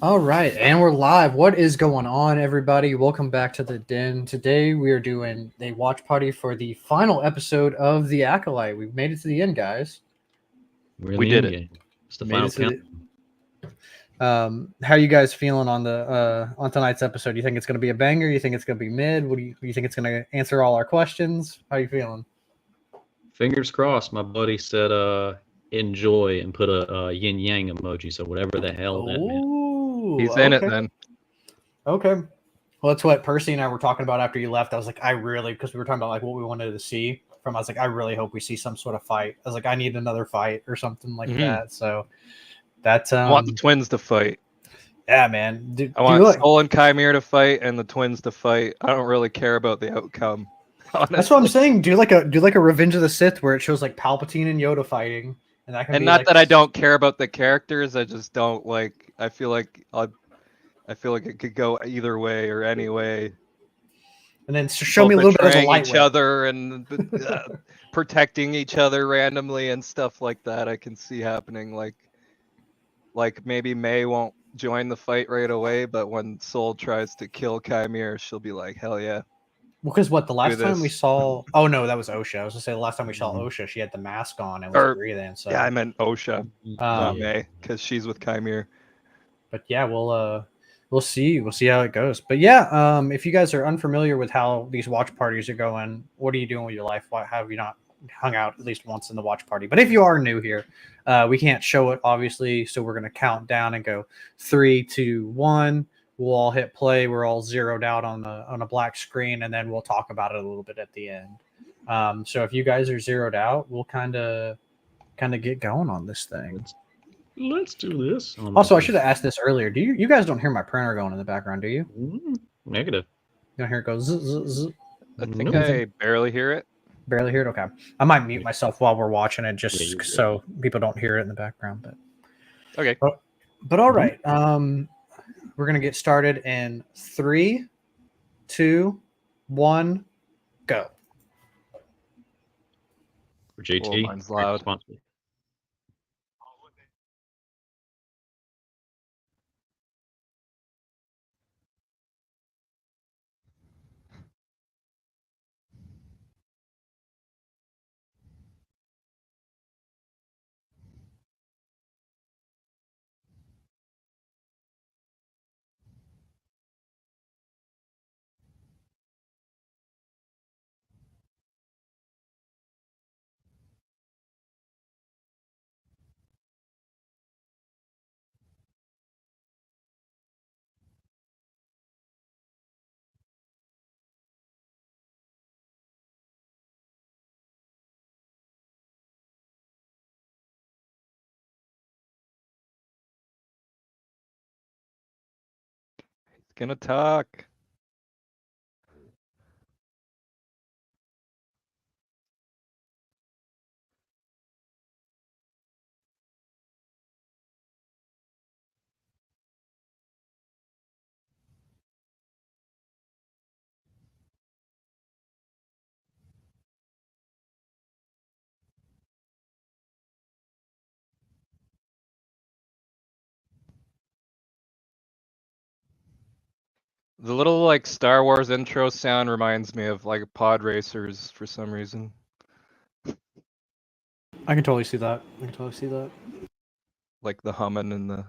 All right, and we're live. What is going on, everybody? Welcome back to the Den. Today we are doing a watch party for the final episode of the Acolyte. We've made it to the end, guys. We're in We the did end it. game. It's the Made final it to count. How are you guys feeling on the on tonight's episode? You think it's going to be a banger? You think it's going to be mid? What do you think it's going to answer all our questions? How are you feeling? Fingers crossed. My buddy said enjoy and put a yin yang emoji. So whatever the hell that meant. Oh, He's in it okay. then. Okay. Well, that's what Percy and I were talking about after you left. I was like, because we were talking about like what we wanted to see from. I was like, I really hope we see some sort of fight. I was like, I need another fight or something like that. So that's I want the twins to fight. yeah, man. I want Soul and Chimere to fight and the twins to fight. I don't really care about the outcome. Honestly. That's what I'm saying. Do like a Revenge of the Sith where it shows like Palpatine and Yoda fighting, and that can And be not like, that I don't care about the characters, I just don't like. I feel like it could go either way or any way. And then show me a little bit as a lightweight. Each other and protecting each other randomly and stuff like that. I can see happening. Like maybe May won't join the fight right away, but when Soul tries to kill Chimere, she'll be like, "Hell yeah!" Because the last time we saw? Oh no, that was Osha. I was gonna say the last time we saw Osha, she had the mask on and was breathing. So yeah, I meant Osha, not May, because she's with Chimere. But yeah, we'll see how it goes. But yeah, if you guys are unfamiliar with how these watch parties are going, what are you doing with your life? Why have you not hung out at least once in the watch party? But if you are new here, we can't show it obviously, so we're gonna count down and go 3, 2, 1. We'll all hit play. We're all zeroed out on a black screen, and then we'll talk about it a little bit at the end. So if you guys are zeroed out, we'll kind of get going on this thing. Let's do this. Also, I should have asked this earlier. Do you guys don't hear my printer going in the background, do you? Negative. You don't hear it go zzz, zzz, zzz? I think I barely hear it. Barely hear it? Okay. I might mute myself while we're watching it just so people don't hear it in the background. But okay. But all right. We're gonna get started in 3, 2, 1, go. For JT, mine's loud. He's gonna talk. The little like Star Wars intro sound reminds me of like pod racers for some reason. I can totally see that. Like the humming and the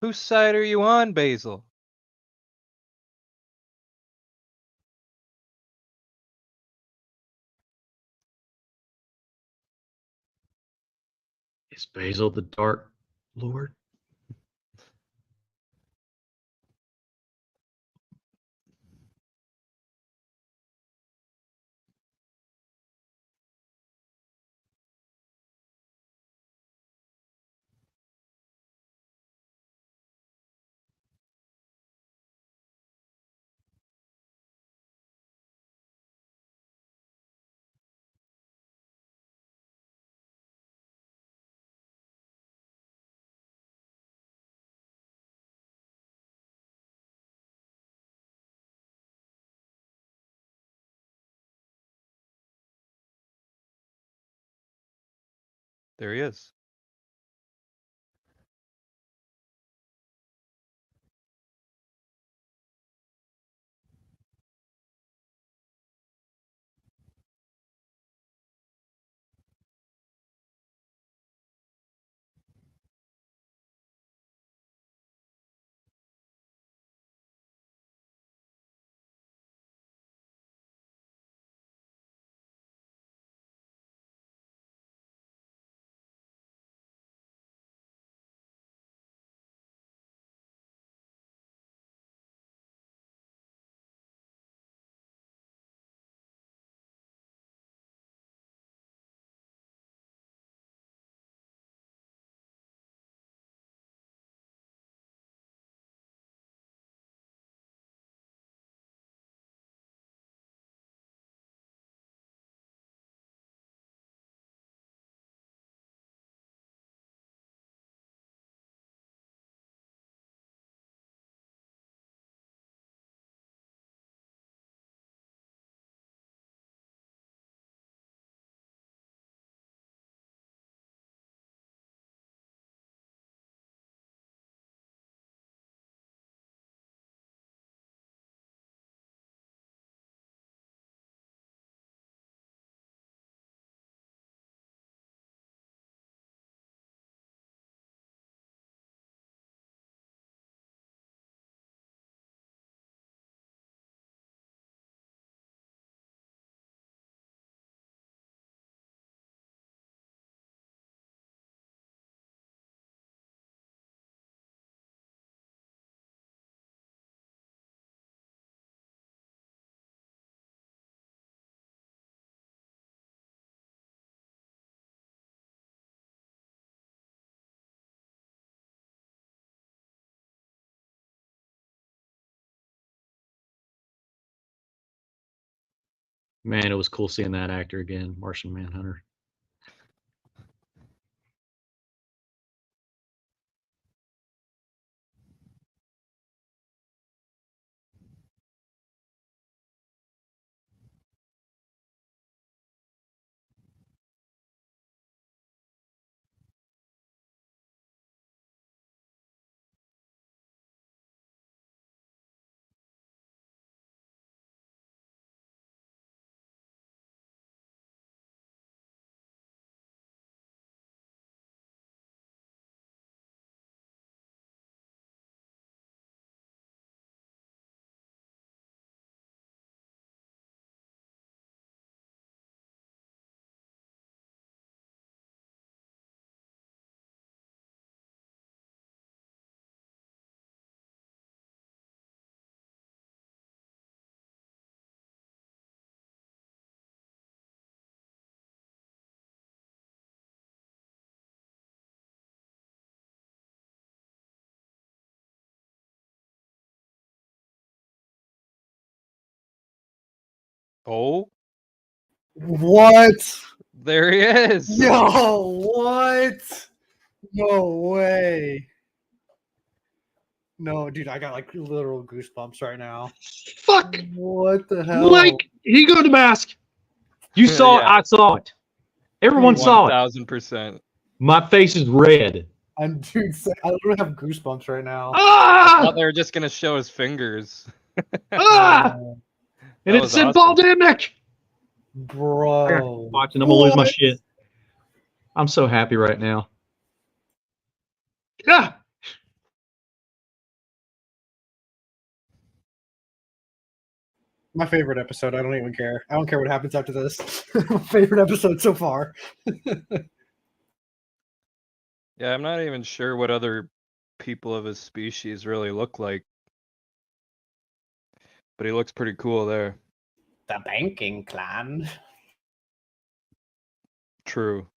Whose side are you on, Basil? Is Basil the Dark Lord? There he is. Man, it was cool seeing that actor again, Martian Manhunter. Oh, What? there he is. Yo, what? No way. No, dude, I got like literal goosebumps right now. Fuck! What the hell? Mike, he go to mask. You saw it. Yeah. I saw it. Everyone saw it. 1000%. My face is red. I'm dude, I literally have goosebumps right now. I Ah! thought they were just gonna show his fingers. Ah! Oh, And That it was said awesome. Paul Dimick. bro. Watching, I'm gonna lose my What? shit. I'm so happy right now. Yeah. My favorite episode. I don't even care. I don't care what happens after this. My favorite episode so far. Yeah, I'm not even sure what other people of his species really look like. But he looks pretty cool there. The banking clan. True.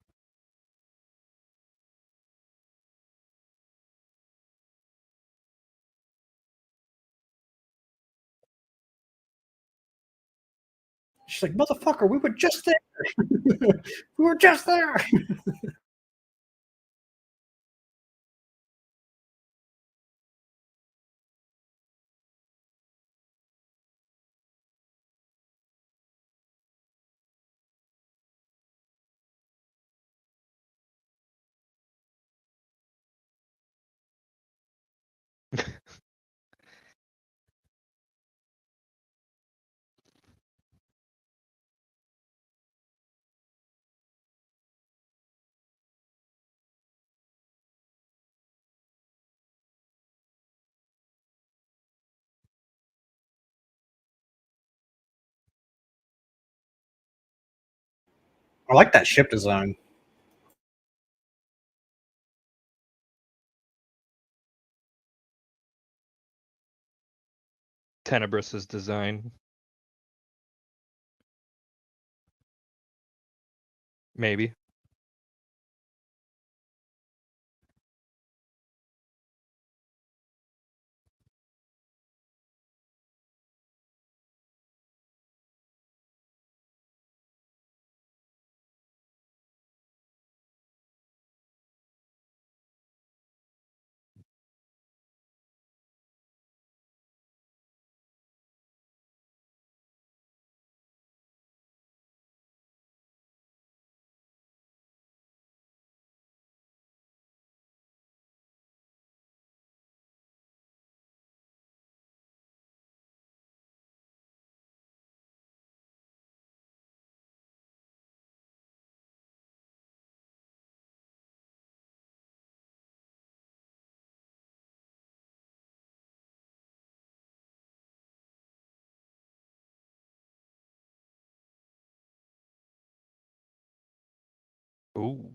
She's like, motherfucker, we were just there. We were just there. I like that ship design. Tenebrus's design. Maybe. Ooh.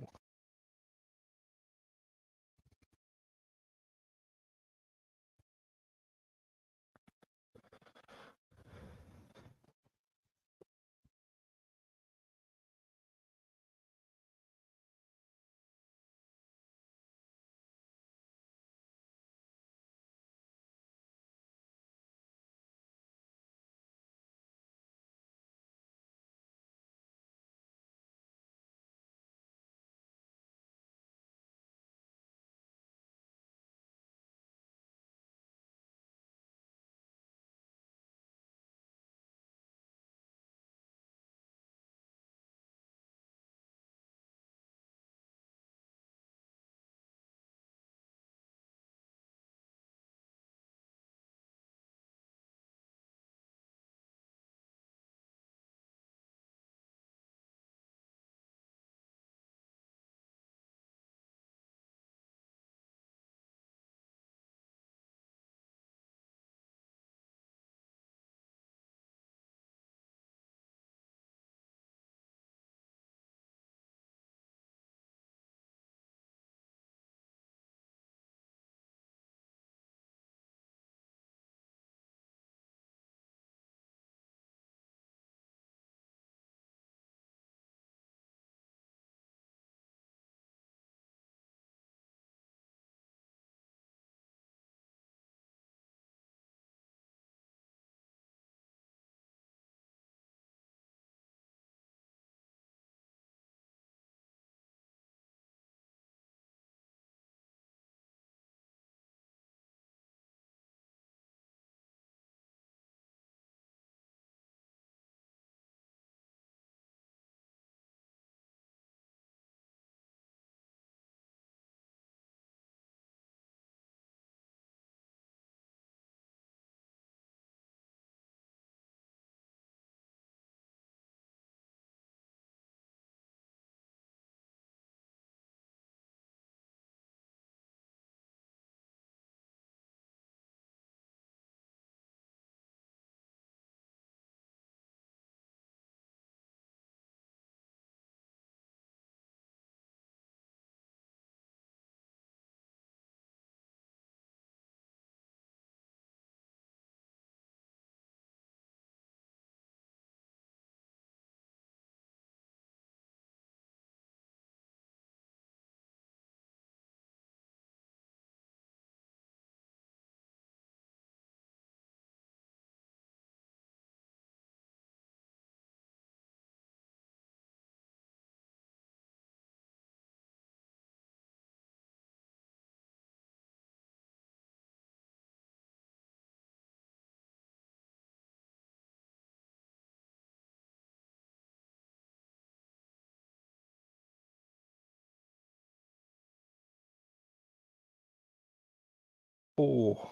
Oh.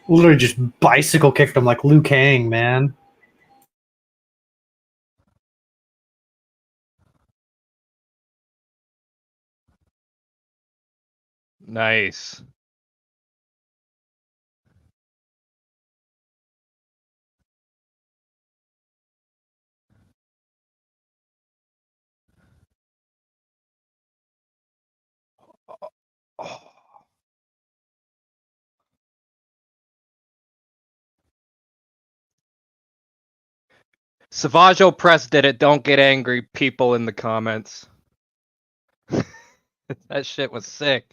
Literally just bicycle kicked him like Liu Kang, man. Nice. Oh. Savaggio Press did it. Don't get angry, people in the comments. That shit was sick.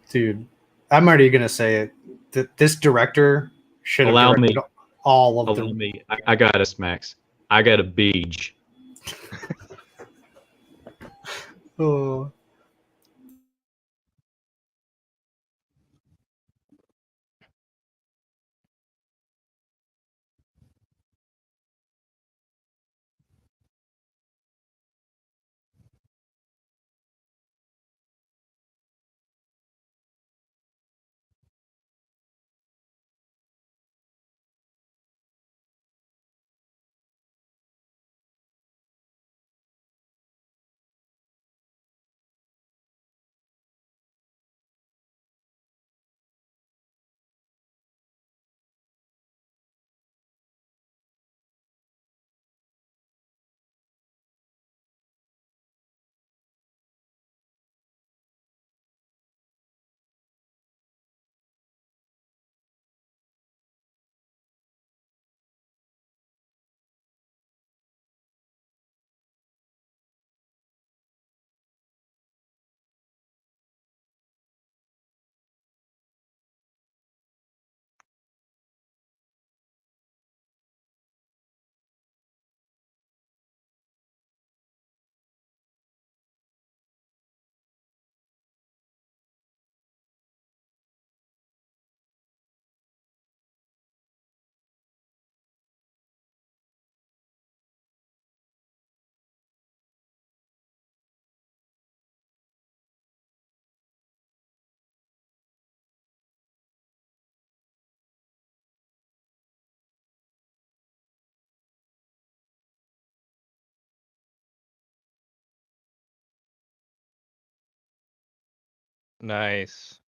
Dude, I'm already gonna say it. This director should have Allow directed me. all of Allow the. me. I got us, Max. I got a beach. Oh. Nice.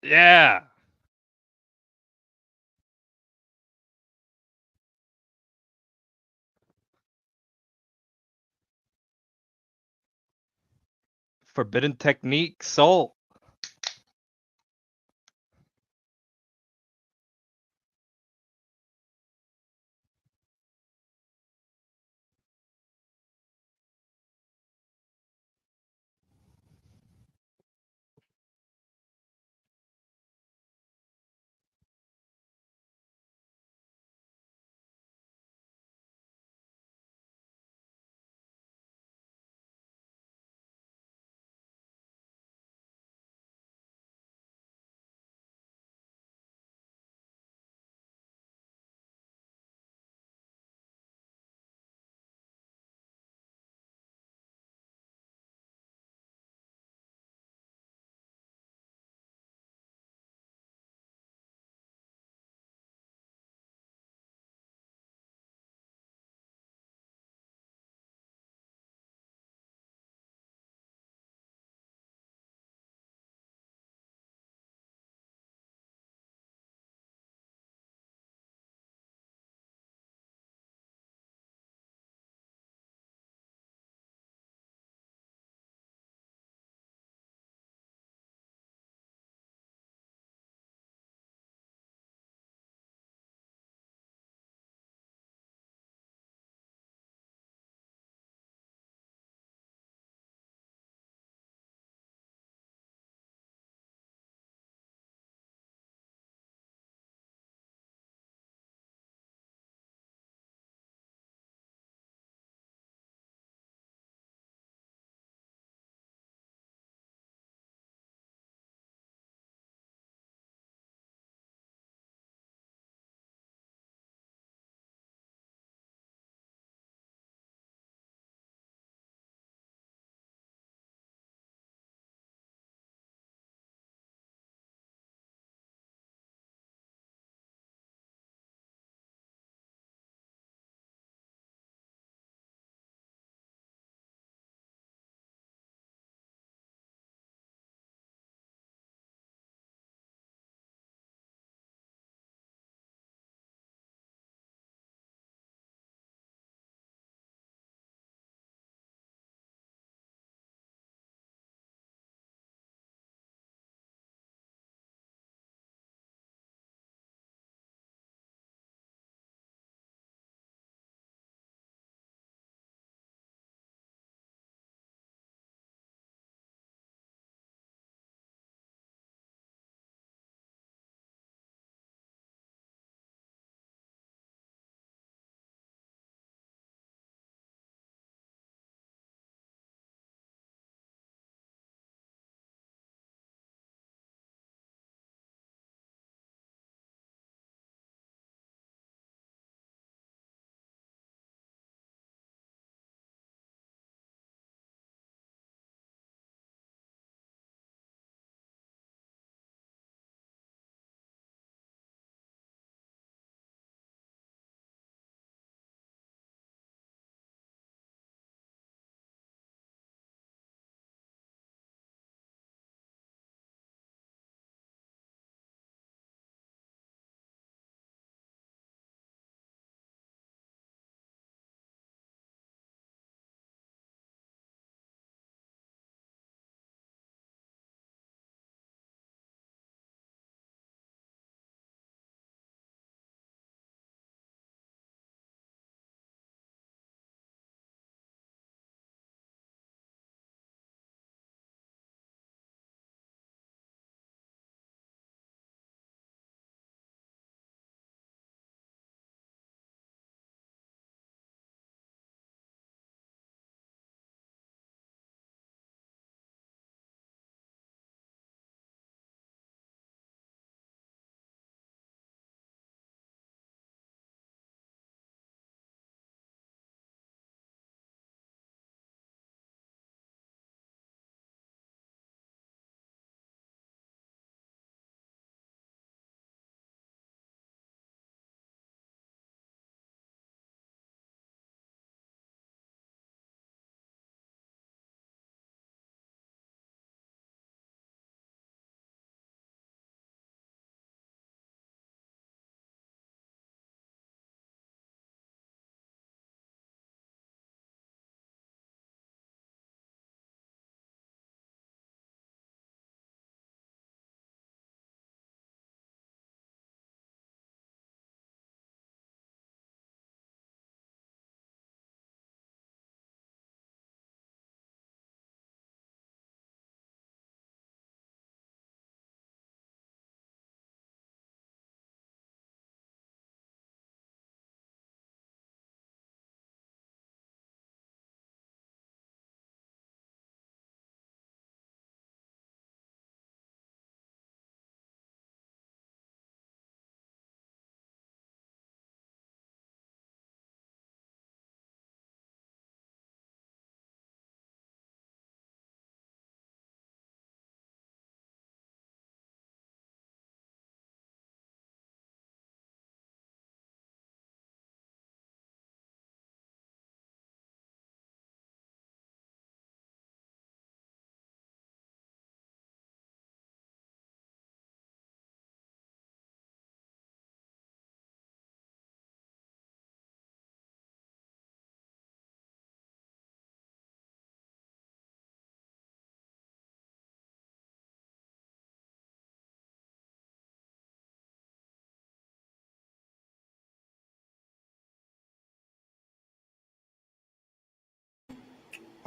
Yeah. Forbidden technique, soul.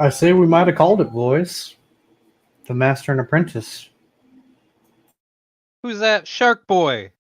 I say we might have called it, boys. The Master and Apprentice. Who's that shark boy?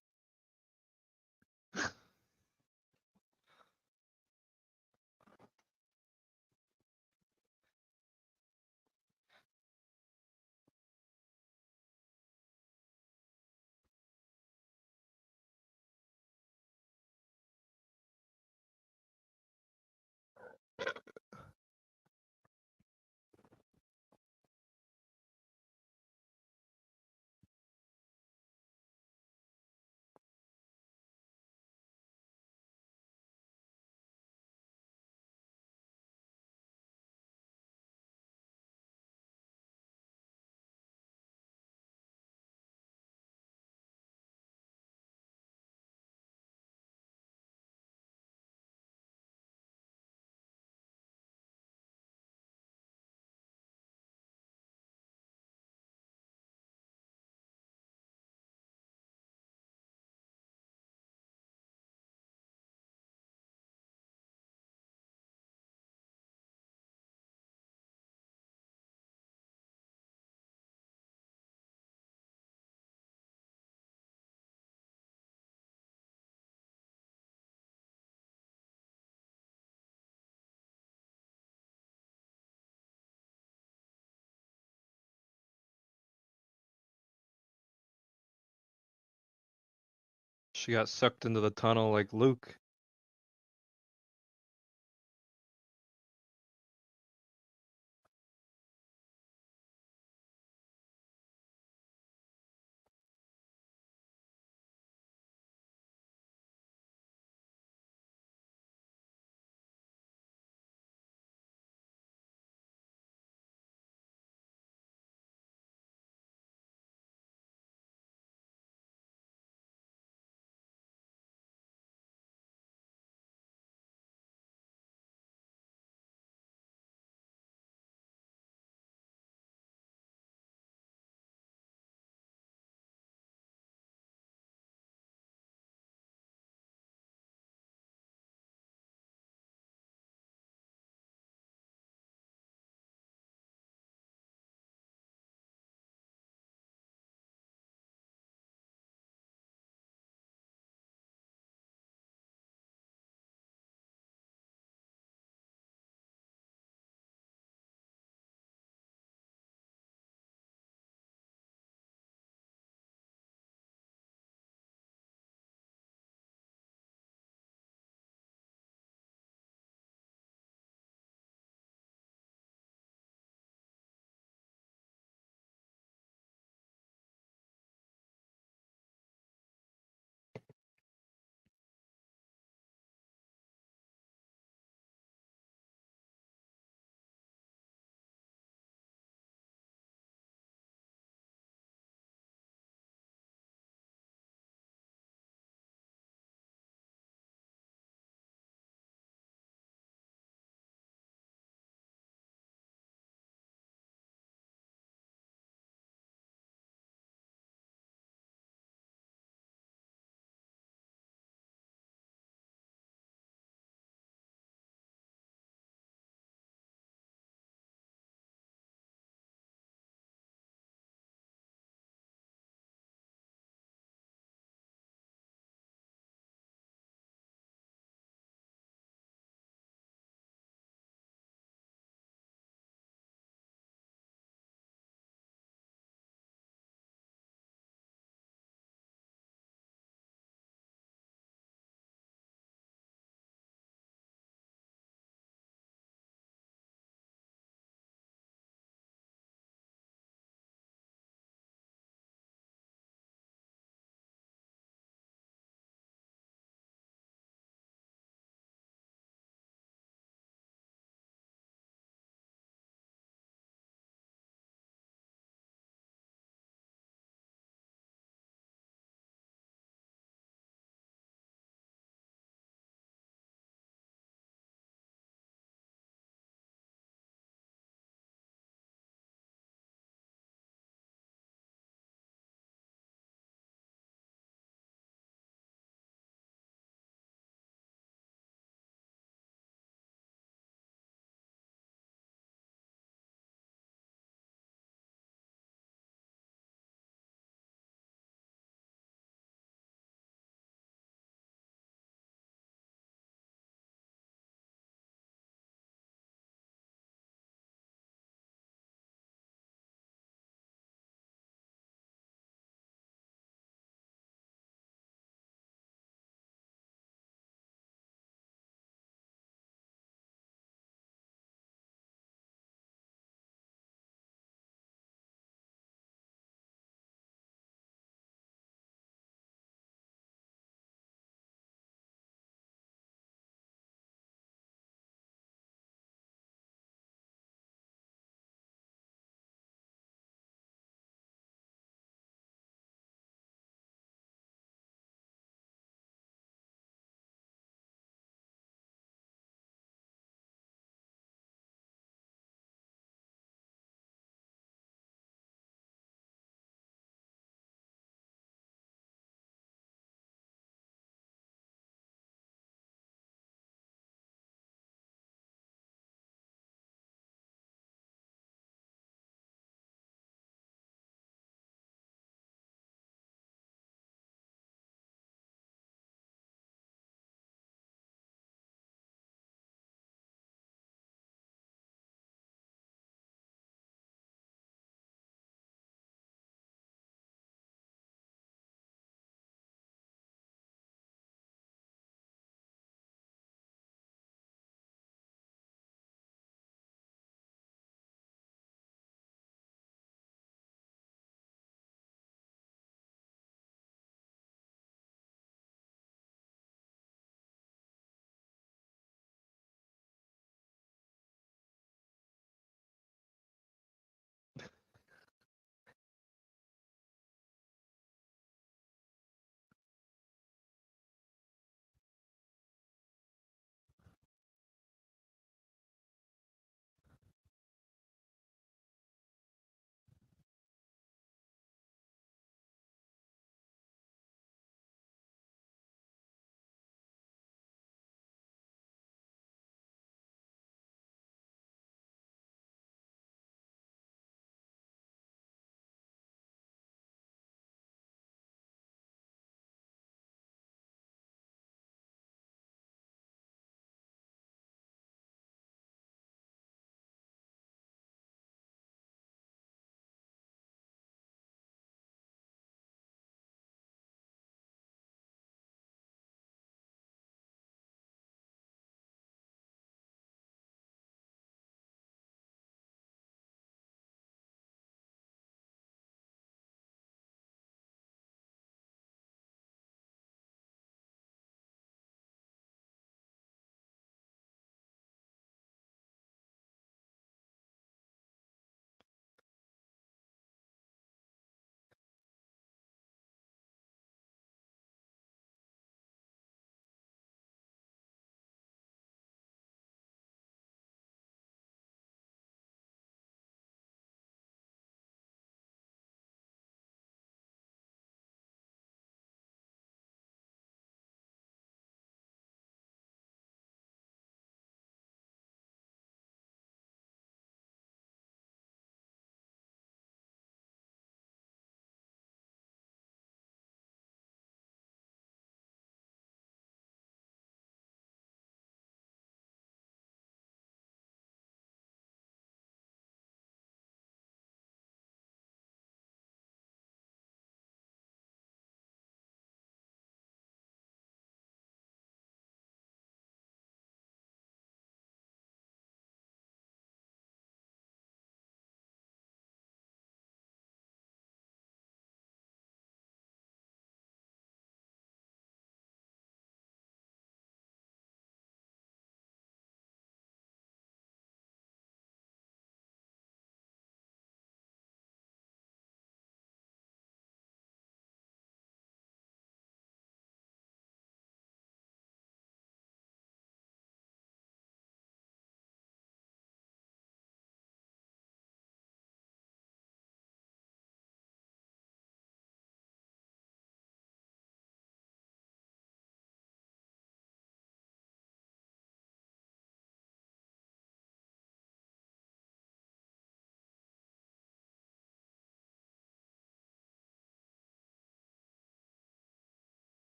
She got sucked into the tunnel like Luke.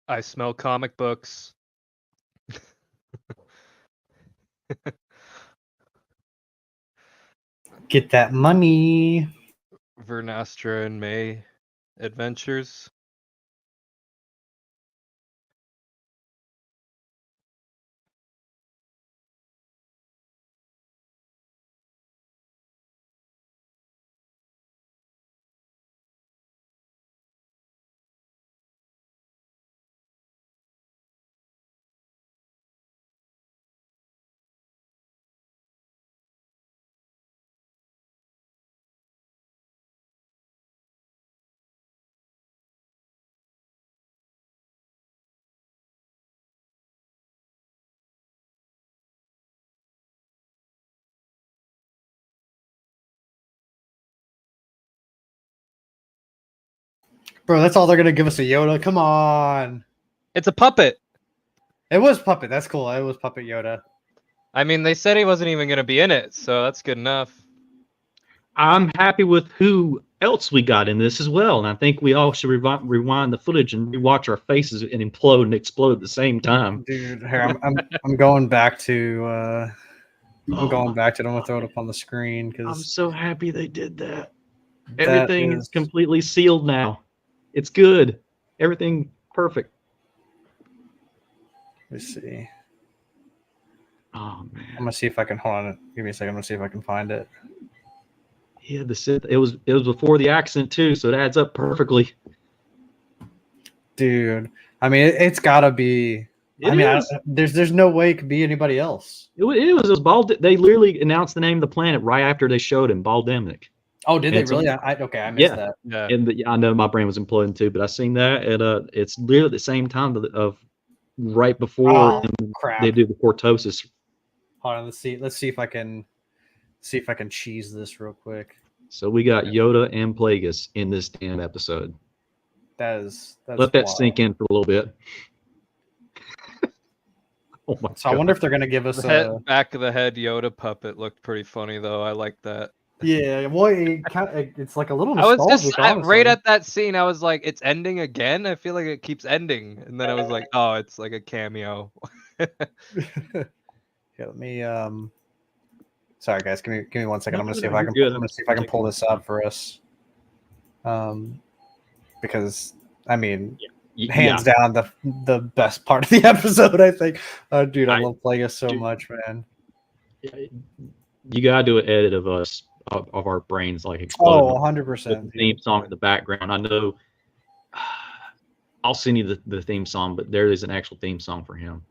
I smell comic books. Get that money. Vernastra and May adventures. Bro, that's all they're gonna give us a Yoda. Come on. It's a puppet. It was Puppet. That's cool. It was Puppet Yoda. I mean, they said he wasn't even going to be in it, so that's good enough. I'm happy with who else we got in this as well, and I think we all should rewind the footage and rewatch our faces and implode and explode at the same time. Dude, here I'm going back to I'm going my back to it. I'm gonna throw it up on the screen I'm because so happy they did that. that Everything is is- completely sealed now. It's good. Everything perfect. Let's see. Oh I'm man. gonna see if I can hold on. Give me a second. I'm gonna see if I can find it. Yeah, the Sith. It was before the accent too, so it adds up perfectly. Dude, I mean, it's gotta be. There's no way it could be anybody else. It was Bald. They literally announced the name of the planet right after they showed him, Baldeminic. Oh, did they It's a- really? Okay, I missed that. Yeah. And I know my brain was imploding too, but I seen that, and it's literally the same time of right before Oh, crap. they do the cortosis. Hold on, let's see if I can cheese this real quick. So we got Yoda and Plagueis in this damn episode. That's Let that wild. sink in for a little bit. Oh my So I wonder if they're gonna give us The back of the head Yoda puppet looked pretty funny, though. I like that. Yeah, well, it's like a little I was nostalgic. just honestly. right at that scene. I was like, "It's ending again." I feel like it keeps ending, and then I was like, "Oh, it's like a cameo." Yeah, let me sorry guys, give me 1 second. I'm gonna see if No, I you're can good. I'm gonna see if I can pull this up for us. Because I mean, hands down the best part of the episode, I think. Dude, I love Plagueis so much, man. You gotta do an edit of us of our brains like exploding. Oh, 100%. The theme song in the background. I know. I'll send you the theme song, but there is an actual theme song for him.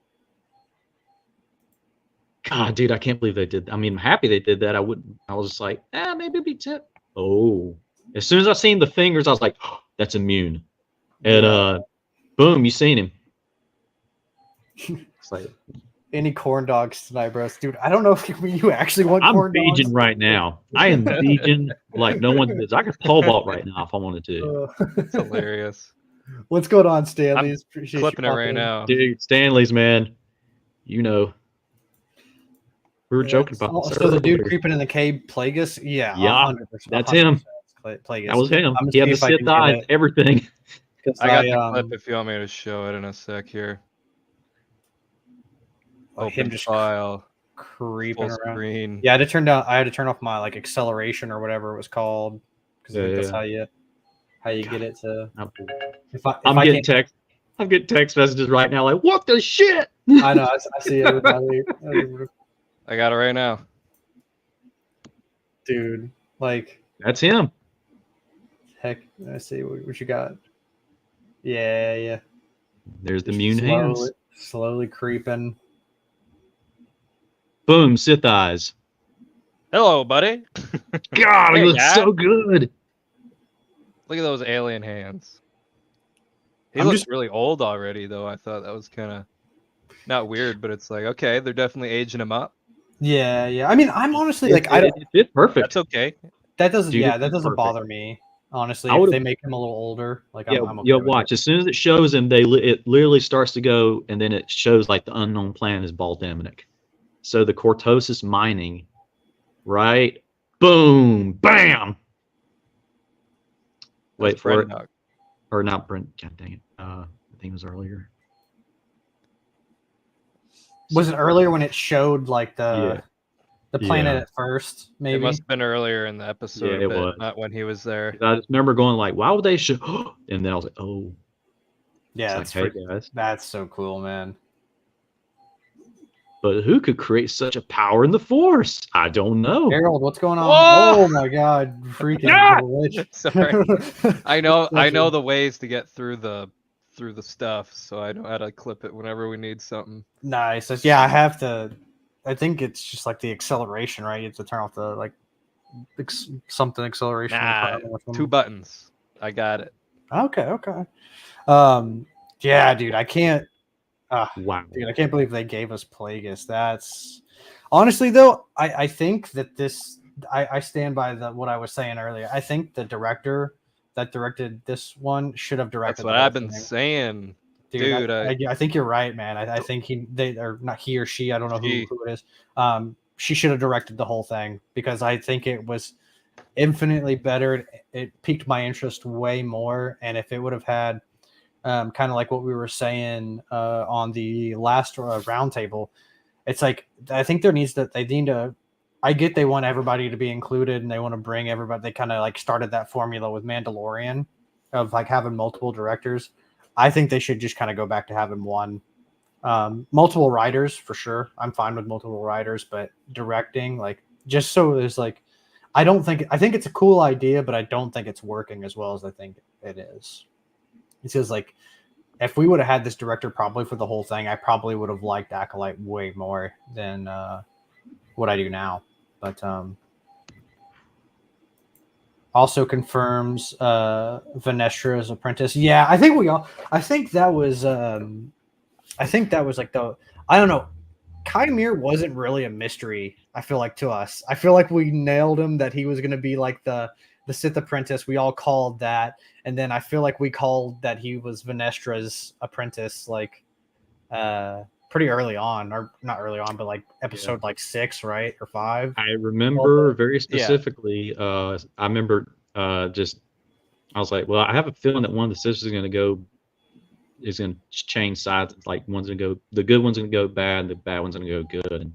God, dude, I can't believe they did. I mean, I'm happy they did that. I was just like, maybe it'd be tip. Oh, as soon as I seen the fingers, I was like, oh, that's immune. And boom, you seen him. It's like Any corn dogs tonight, bro? Dude, I don't know if you actually want I'm corn dogs. vegan right now. I am vegan like no one is. I could pole vault right now if I wanted to. It's hilarious. What's going on, Stanley? I'm Appreciate Clipping it you right popping in. now. Dude, Stanley's, man. You know. We were joking about this So the dude earlier. creeping in the cave, Plagueis? Yeah, Yeah, 100%. that's him. Plagueis. That was him. I'm He had gonna the see if I Sith can get eyes, it. everything. I got the clip if you want me to show it in a sec here. Him Open just file. creeping Full around. screen. Yeah, I had to turn off my like acceleration or whatever it was called because I think that's how you get it to. I'm getting text messages right now like, what the shit? I know. I see everybody. I got it right now. Dude, like That's him. heck. Let's see what you got. Yeah. There's the immune hands. Slowly creeping. Boom, Sith eyes. Hello, buddy. God, Hey, he looks guy. so good. Look at those alien hands. He I'm looks just- really old already, though. I thought that was kind of not weird, but it's like, okay, they're definitely aging him up. Yeah. I mean, I'm honestly like, I don't. It fit perfect. That's okay. That doesn't. Dude, Yeah, it that fit doesn't perfect. bother me. Honestly, I if would've- they make him a little older, like Yeah, I'm okay yo, with watch. it. As soon as it shows him, it literally starts to go, and then it shows like the unknown planet is Baldeminic. So the cortosis mining, right? Boom, bam. Wait That's for it, Brendog. or not Brent? God dang it. I think it was earlier. Was it earlier when it showed like the planet Yeah. at first? It Maybe. must have been earlier in the episode, it but was. not when he was there. 'Cause I just remember going like, "Why would they show?" And then I was like, "Oh, Yeah, it's like, hey guys." that's so cool, man. But who could create such a power in the Force? I don't know. Harold, what's going on? Whoa! Oh my God, freaking Yeah! glitch. Sorry. I know Gotcha. the ways to get through the stuff, so I know how to clip it whenever we need something. Nice. Yeah, I have to. I think it's just like the acceleration, right? You have to turn off the like something acceleration. Nah, or something. 2 buttons. I got it. Okay. Yeah, dude, I can't. Wow. Dude, I can't believe they gave us Plagueis. That's honestly though, I think that this I stand by what I was saying earlier. I think the director that directed this one should have directed. That's what I've been saying, dude. I think you're right, man. I think they are not he or she. I don't know who it is. She should have directed the whole thing because I think it was infinitely better. It piqued my interest way more, and if it would have had kind of like what we were saying on the last roundtable, it's like I think they need to. I get they want everybody to be included and they want to bring everybody. They kind of like started that formula with Mandalorian of like having multiple directors. I think they should just kind of go back to having one. Multiple writers for sure. I'm fine with multiple writers, but directing like just so there's like I think it's a cool idea, but I don't think it's working as well as I think it is. It says like if we would have had this director probably for the whole thing, I probably would have liked Acolyte way more than what I do now. But also confirms Vanestra's apprentice. Yeah, I think I think that was like I don't know. Chimere wasn't really a mystery, I feel like, to us. I feel like we nailed him that he was going to be like the Sith apprentice. We all called that. And then I feel like we called that he was Vanestra's apprentice like pretty early on, or not early on, but like episode like 6, right? Or 5. I remember very specifically. I remember I was like, well, I have a feeling that one of the sisters is going to change sides. Like one's going to go, the good one's going to go bad, the bad one's going to go good. And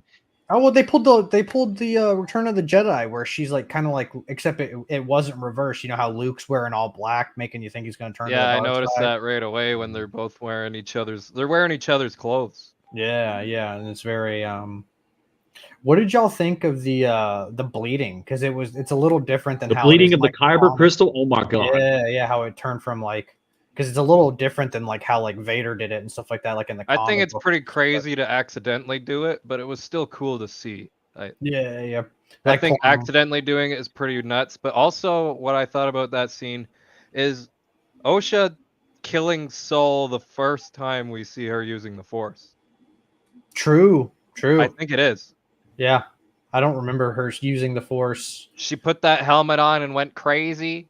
oh well, they pulled the Return of the Jedi where she's like kind of like, except it wasn't reversed. You know how Luke's wearing all black, making you think he's going to turn. Yeah, to the I dark noticed side. that right away when they're both wearing they're wearing each other's clothes. Yeah, and it's very what did y'all think of the bleeding? Because it's a little different than the how bleeding it is, of like, the Kyber crystal. Oh my god! Yeah, how it turned from like, because it's a little different than like how like Vader did it and stuff like that. Like in the I think it's pretty crazy to accidentally do it, but it was still cool to see. Yeah. I think accidentally doing it is pretty nuts. But also, what I thought about that scene is Osha killing Soul the first time we see her using the Force. True. I think it is. Yeah. I don't remember her using the Force. She put that helmet on and went crazy.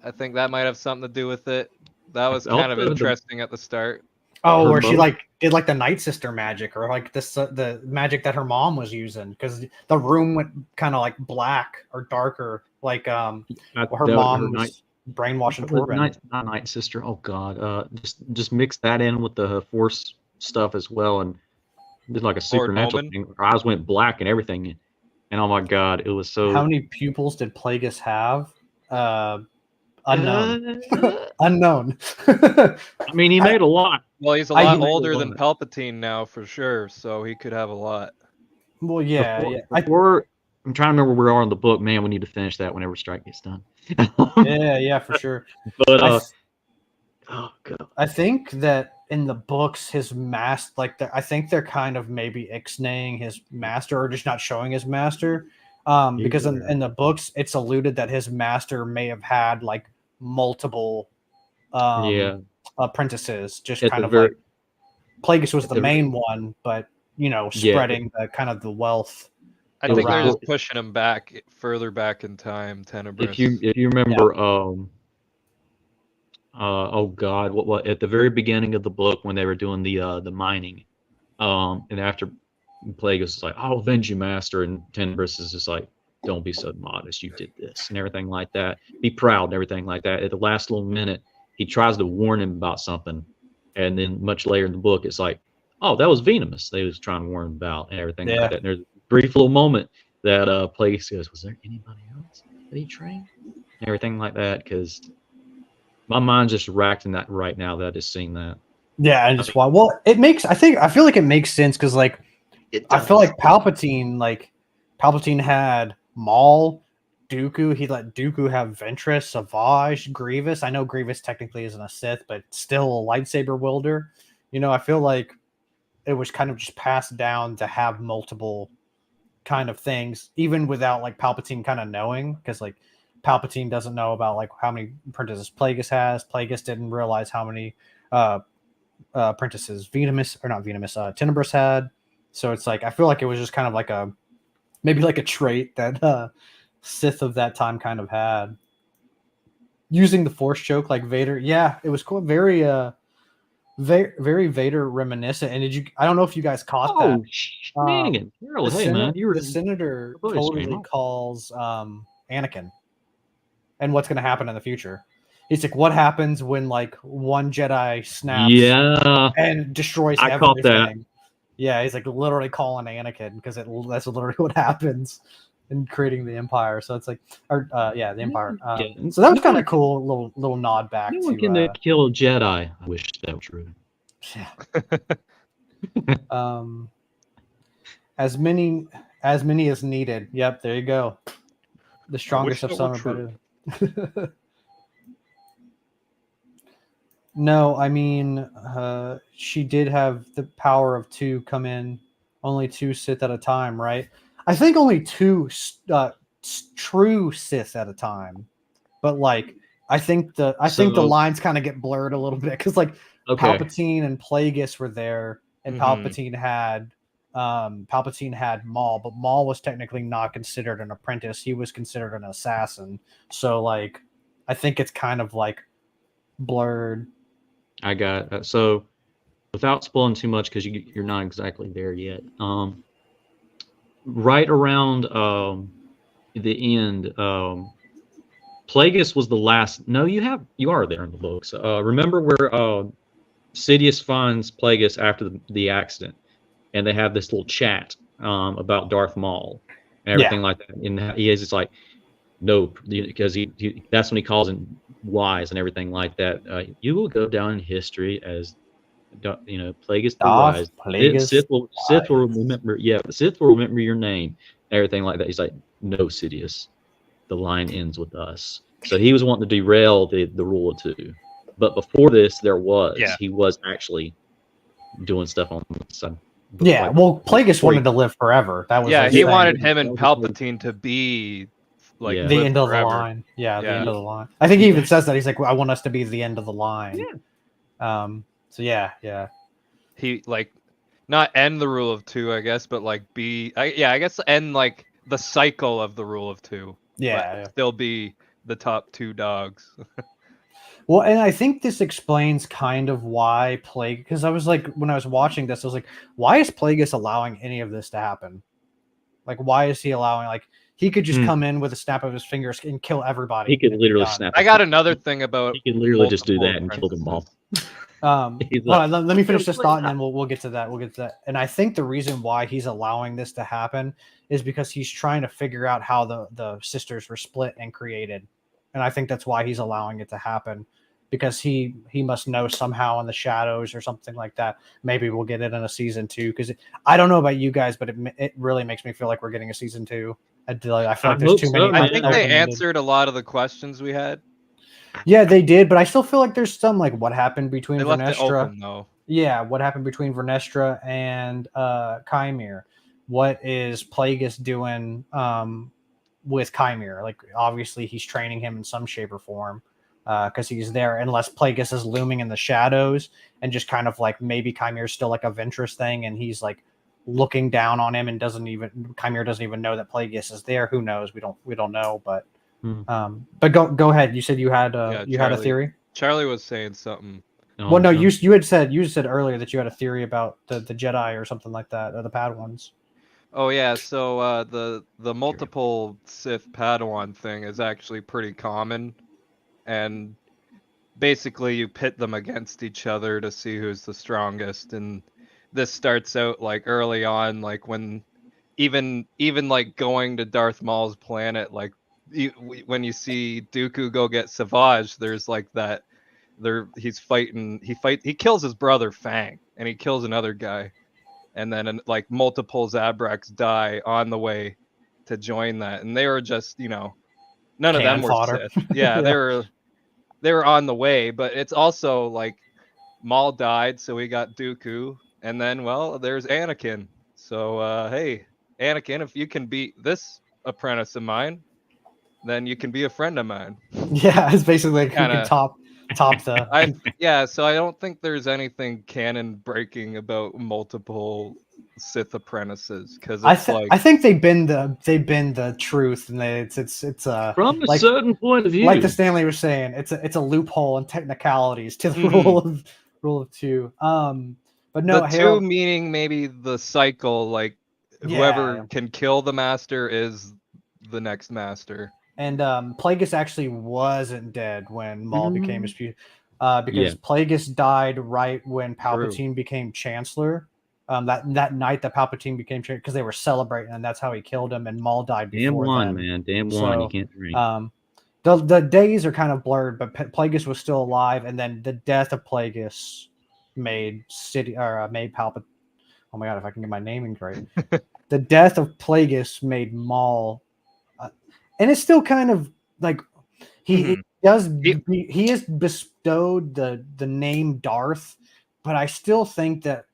I think that might have something to do with it. That was kind of interesting at the start. Oh, where she like did like the Night Sister magic, or like the magic that her mom was using, because the room went kind of like black or darker, like her mom was brainwashing Torben. Not Night Sister. Oh god. Just mix that in with the Force stuff as well, and did like a supernatural thing. Her eyes went black and everything, and oh my god, it was so. How many pupils did Plagueis have? Unknown. Unknown. I mean, he made a lot. Well, he's a lot older than Palpatine now, for sure, so he could have a lot. Well, yeah. Before, I'm trying to remember where we are in the book. Man, we need to finish that whenever Strike gets done. yeah, for sure. But oh god, I think that in the books, his master, like I think they're kind of maybe ixnaying his master, or just not showing his master. Because in the books, it's alluded that his master may have had like multiple apprentices, just kind of like Plagueis was the main one, but spreading the kind of the wealth. I think they're just pushing him back further back in time. Tenebris. If you remember, oh god, what at the very beginning of the book when they were doing the mining, and after Plagueis is like, "I'll avenge you, master," and Tenebris is just like, "Don't be so modest. You did this," and everything like that. Be proud and everything like that. At the last little minute, he tries to warn him about something, And then much later in the book, it's like, oh, that was Venomous. They was trying to warn him about and everything Yeah. like that. And there's a brief little moment that Plagueis goes, was there anybody else that he trained? And everything like that, because my mind's just racked in that right now that I just seen that. Yeah, and just why? Well, it makes. I feel like it makes sense because like I feel like Palpatine had Maul, Dooku. He let Dooku have Ventress, Savage, Grievous. I know Grievous technically isn't a Sith, but still a lightsaber wielder. You know, I feel like it was kind of just passed down to have multiple kind of things, even without like Palpatine kind of knowing, because like Palpatine doesn't know about like how many apprentices Plagueis has. Plagueis didn't realize how many apprentices Tenebrous had. So it's like I feel like it was just kind of like maybe like a trait that Sith of that time kind of had. Using the Force choke like Vader, yeah, it was cool. Very very Vader reminiscent. And I don't know if you guys caught that. Shenanigan. Harold, hey man, The senator totally calls Anakin and what's going to happen in the future. He's like, what happens when like one Jedi snaps and destroys everything? Caught that. Yeah, he's like literally calling Anakin because that's literally what happens in creating the Empire. So it's like, the Empire. So that was kind of cool, little nod back to. No one can kill a Jedi. I wish that was true. Yeah. As many as needed. Yep, there you go. The strongest of some are better. No, I mean, she did have the power of 2 come in. Only 2 Sith at a time, right? I think only 2 true Sith at a time. But like, I think the lines kind of get blurred a little bit because like Palpatine and Plagueis were there, and Palpatine had Maul, but Maul was technically not considered an apprentice. He was considered an assassin. So like, I think it's kind of like blurred. I got it. So without spoiling too much because you're not exactly there yet. Right around the end, Plagueis was the last. No, you are there in the books. Remember where Sidious finds Plagueis after the accident, and they have this little chat about Darth Maul and everything like that. And he is just like, no, because he that's when he calls him wise and everything like that. You will go down in history as Plagueis the wise. Sith will remember. Yeah, the Sith will remember your name. Everything like that. He's like, no, Sidious, the line ends with us. So he was wanting to derail the rule of 2. But before this, he was actually doing stuff on the side. Yeah, well, Plagueis wanted to live forever. That was he wanted him and Palpatine to be like the end of the line. Yeah, the end of the line. I think he even says that. He's like, I want us to be the end of the line. Yeah. So yeah. He like not end the rule of 2, I guess, but like I guess end like the cycle of the rule of 2. Yeah. Still be the top 2 dogs. Well, and I think this explains kind of why because I was like, when I was watching this, I was like, why is Plagueis allowing any of this to happen? Like, why is he allowing, like, he could just come in with a snap of his fingers and kill everybody. He could literally snap. I got another thing about. He could literally just do that and kill them all. Let me finish this thought and then we'll get to that. And I think the reason why he's allowing this to happen is because he's trying to figure out how the sisters were split and created. And I think that's why he's allowing it to happen, because he must know somehow in the shadows or something like that. Maybe we'll get it in a season 2, because I don't know about you guys, but it really makes me feel like we're getting a season 2. I feel like there's too many. I think they answered a lot of the questions we had. Yeah, they did, but I still feel like there's some, like, what happened between they Vernestra. Left it open, though. Yeah, what happened between Vernestra and Chimere? What is Plagueis doing with Chimere? Like, obviously he's training him in some shape or form, because he's there, unless Plagueis is looming in the shadows and just kind of like, maybe Chimere's still like a Ventress thing and he's like looking down on him and Chimere doesn't even know that Plagueis is there. Who knows? We don't know, but go ahead. You said you had had a theory. Charlie was saying something. Well, no, you had said earlier that you had a theory about the Jedi or something like that, or the Padawans. Oh yeah, so the multiple Sith Padawan thing is actually pretty common, and basically you pit them against each other to see who's the strongest, and this starts out like early on, like when even like going to Darth Maul's planet, like when you see Dooku go get Savage, there's like that he's fighting, he kills his brother Fang, and he kills another guy, and then like multiple Zabraks die on the way to join that, and they were just, you know, none of Cannon them were fodder. Sith. Yeah, Yeah. they were on the way, but it's also like Maul died, so we got Dooku, and then, well, there's Anakin. So hey, Anakin, if you can beat this apprentice of mine, then you can be a friend of mine. Yeah, it's basically like who can Kinda. top the. Yeah, so I don't think there's anything canon breaking about multiple Sith apprentices, because it's like, I think they bend the truth, and it's From a like certain point of view. like the Stanley was saying, it's a loophole in technicalities to the Mhm. rule of two. But no, the two Harold. meaning maybe the cycle, like Yeah, whoever can kill the master is the next master. and Plagueis actually wasn't dead when Maul became his because Yeah. Plagueis died right when True. Palpatine became Chancellor. That night that Palpatine became Chancellor, because they were celebrating, and that's how he killed him. And Maul died Damn before one, then. man. Damn So, one. You can't drink. The days are kind of blurred, but Plagueis was still alive, and then the death of Plagueis made Palpatine. Oh my god, if I can get my naming right, the death of Plagueis made Maul, and it's still kind of like he has bestowed the name Darth, but I still think that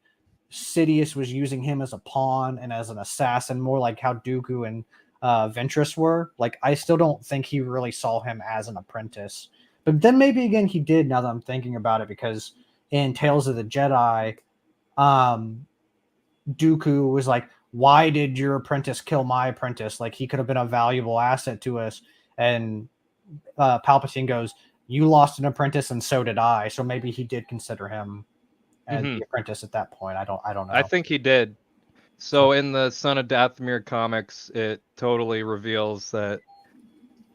Sidious was using him as a pawn and as an assassin, more like how Dooku and Ventress were. Like, I still don't think he really saw him as an apprentice. But then maybe again he did, now that I'm thinking about it, because in Tales of the Jedi, Dooku was like, why did your apprentice kill my apprentice? Like, he could have been a valuable asset to us. And Palpatine goes, you lost an apprentice and so did I. So maybe he did consider him as the apprentice at that point. I don't know. I think he did. So in the Son of Dathomir comics, it totally reveals that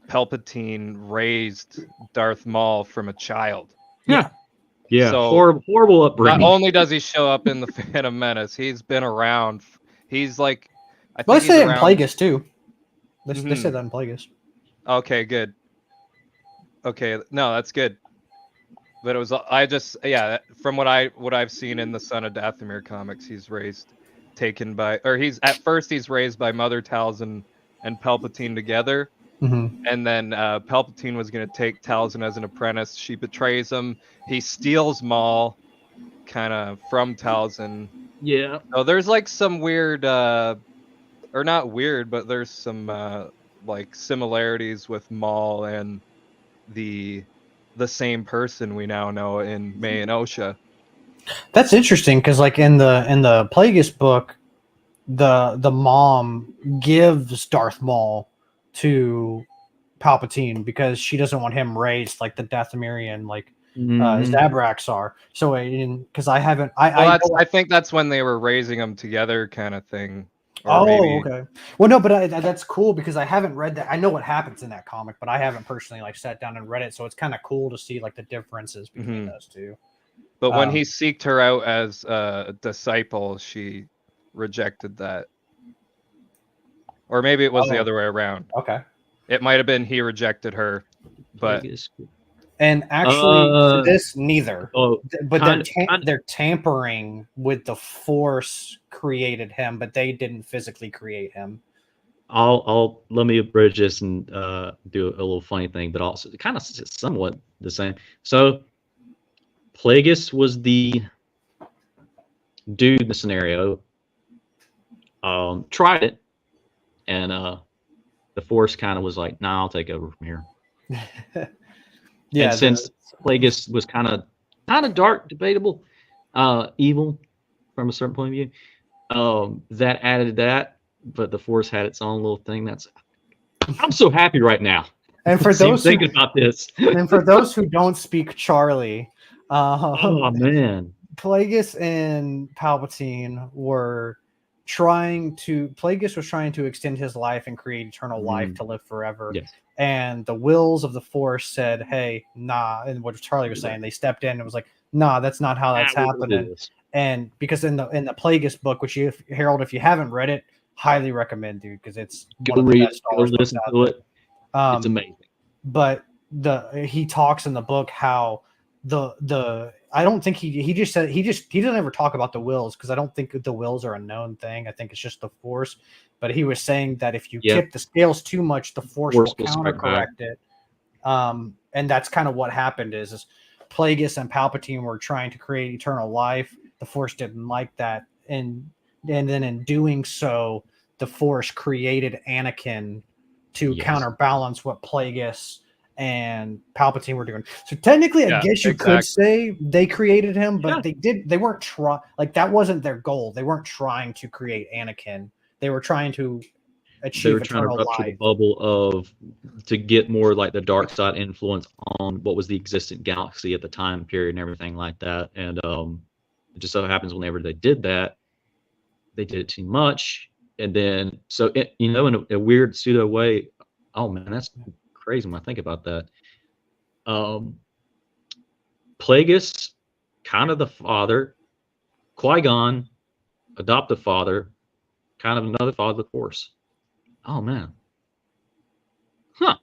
Palpatine raised Darth Maul from a child. Yeah. Yeah. So horrible upbringing. not only does he show up in the Phantom Menace, he's been around. He's like, I think Let's he's say it in around. Plagueis too. They say that in Plagueis. Okay, good. Okay, no, that's good. But it was, from what I've seen in the Son of Dathomir comics, he's raised raised by Mother Talzin and Palpatine together. And then Palpatine was going to take Talzin as an apprentice. She betrays him. He steals Maul kind of from Talzin. Yeah. So there's like some weird, or not weird, but there's some like similarities with Maul and the same person we now know in May and Osha. That's interesting, because like in the Plagueis book, the mom gives Darth Maul to Palpatine because she doesn't want him raised like the Dathomirian Zabraks are. So because I think that's when they were raising them together, kind of thing. Okay. Well, no, but that's cool, because I haven't read that. I know what happens in that comic, but I haven't personally like sat down and read it. So it's kind of cool to see like the differences between those two. But when he seeked her out as a disciple, she rejected that. Or maybe it was the other way around. Okay. It might have been he rejected her, but and actually for this neither. But they're tampering with the Force created him, but they didn't physically create him. I'll let me abridge this and do a little funny thing, but also kind of somewhat the same. So Plagueis was the dude in the scenario. Tried it, and the Force kind of was like, "Nah, I'll take over from here." Yeah. And since Plagueis was kind of dark, debatable, evil from a certain point of view, that added that. But the Force had its own little thing. I'm so happy right now. And for those thinking about this, and for those who don't speak Charlie, oh man, Plagueis and Palpatine were Plagueis was trying to extend his life and create eternal life to live forever. Yes. And the wills of the Force said, "Hey, nah." And what Charlie was saying, they stepped in and was like, "Nah, that's not how that's we're gonna do happening." this. And because in the Plagueis book, which Harold, if you haven't read it, highly recommend, dude, because it's one Go of the read best it. Star Go Wars books listen out to there. it. It's amazing. But he talks in the book how the I don't think he just said he doesn't ever talk about the wills, because I don't think the wills are a known thing. I think it's just the Force. But he was saying that if you tip the scales too much, the Force will counter correct it. And that's kind of what happened is Plagueis and Palpatine were trying to create eternal life. The Force didn't like that, and then in doing so, the Force created Anakin to counterbalance what Plagueis and Palpatine were doing. So technically, I guess you could say they created him, but they weren't trying. Like, that wasn't their goal. They weren't trying to create Anakin. They were trying to achieve eternal life. The bubble to get more like the dark side influence on what was the existent galaxy at the time period and everything like that. And it just so happens whenever they did that, they did it too much. And then, in a weird pseudo way, oh man, that's crazy when I think about that. Plagueis, kind of the father, Qui-Gon, adoptive father, kind of another father of the Force. Oh man. Huh.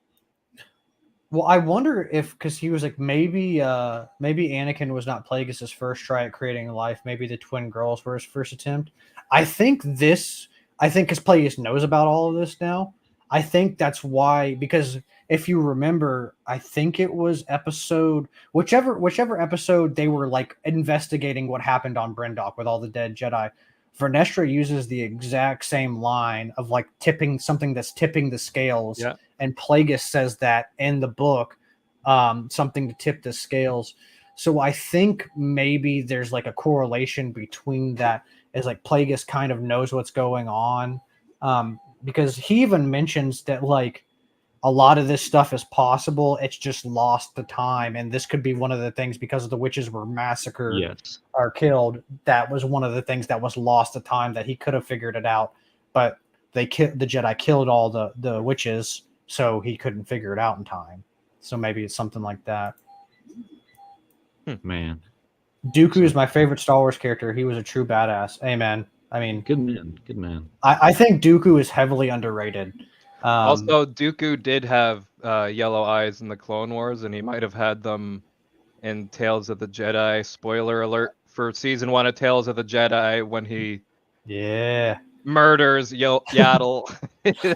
Well, I wonder if, because he was like, maybe Anakin was not Plagueis' first try at creating life. Maybe the twin girls were his first attempt. I think because Plagueis knows about all of this now, I think that's why, because if you remember, I think it was whichever episode they were like investigating what happened on Brindok with all the dead Jedi. Vernestra uses the exact same line of like tipping something that's tipping the scales. Yeah. And Plagueis says that in the book, something to tip the scales. So I think maybe there's like a correlation between that, as like Plagueis kind of knows what's going on. Because he even mentions that like a lot of this stuff is possible. It's just lost the time. And this could be one of the things, because the witches were massacred or killed. That was one of the things that was lost the time, that he could have figured it out. But the Jedi killed all the witches, so he couldn't figure it out in time. So maybe it's something like that. Man. Dooku is my favorite Star Wars character. He was a true badass. Amen. I mean, good man. I think Dooku is heavily underrated. Also, Dooku did have yellow eyes in the Clone Wars, and he might have had them in Tales of the Jedi. Spoiler alert for season 1 of Tales of the Jedi, when he murders Yaddle.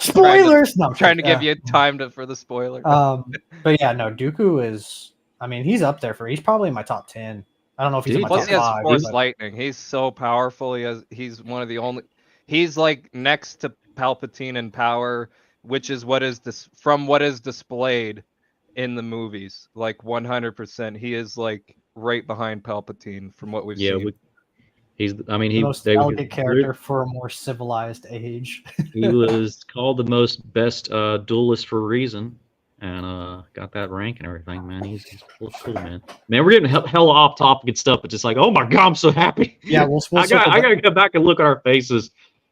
Spoilers! Trying to give you time for the spoiler. But yeah, no, Dooku is, I mean, he's up there he's probably in my top 10. I don't know if he's in my top 5. Plus, he has Force lightning. He's so powerful. He's one of the only. He's like next to Palpatine in power, which is what is displayed in the movies. Like 100%, he is like right behind Palpatine from what we've seen. He's the most elegant character for a more civilized age. He was called the best duelist for a reason. And got that rank and everything, man. He's cool, man. Man, we're getting hella off topic and stuff, but just like, oh my god, I'm so happy. Yeah, I gotta go back and look at our faces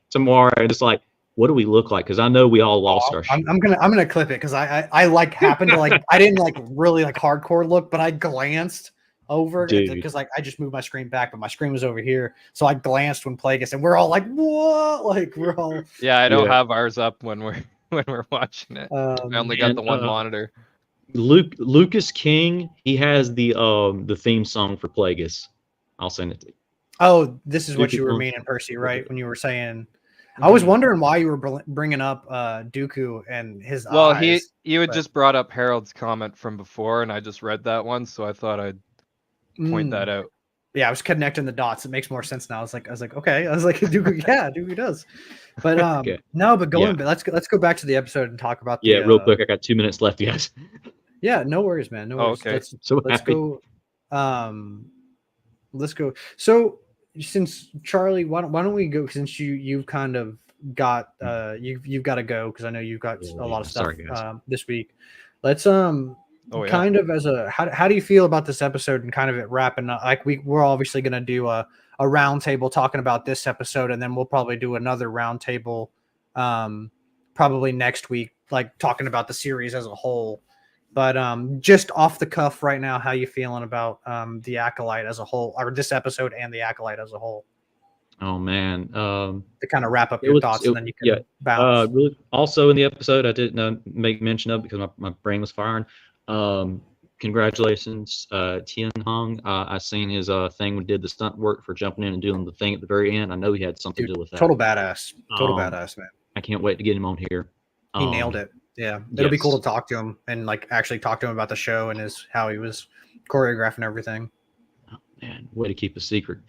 tomorrow and just like, what do we look like? Because I know we all lost our shit. I'm gonna clip it, because I like happened to like I didn't like really like hardcore look, but I glanced over because like I just moved my screen back, but my screen was over here, so I glanced when Plagueis, and we're all like, what? Like we're all. Yeah, I don't have ours up when we're watching it. I only got the one monitor. Lucas King, he has the theme song for Plagueis. I'll send it to you. Oh, this is what you were meaning, Percy, right? When you were saying, I was wondering why you were bringing up Dooku and his eyes. Well, you had just brought up Harold's comment from before, and I just read that one, so I thought I'd point that out. Yeah, I was connecting the dots. It makes more sense now. I was like, okay. I was like, Dooku, yeah, Dooku does. But okay. No, but let's go back to the episode and talk about real quick. I got 2 minutes left, guys. Yeah, no worries, man. No worries. Okay. Let's go. Let's go. So since Charlie, why don't we go, since you've kind of got you've got to go, because I know you've got a lot of stuff this week. Let's Oh yeah. kind of as a how do you feel about this episode and kind of it wrapping up? Like we're obviously going to do a round table talking about this episode, and then we'll probably do another round table probably next week, like talking about the series as a whole. But just off the cuff right now, how you feeling about the Acolyte as a whole, or this episode and the Acolyte as a whole? Oh man, To kind of wrap up it your was thoughts, and then you can yeah. bounce. Really, also in the episode, I didn't make mention of because my brain was firing. Congratulations, Tien Hung. I seen his thing when did the stunt work for jumping in and doing the thing at the very end. I know he had something Dude, to do with that. total badass, Um, man. I can't wait to get him on here. He nailed it. Yeah, it'll be cool yes. to talk to him and like actually talk to him about the show and how he was choreographing everything. Oh, man, way to keep a secret.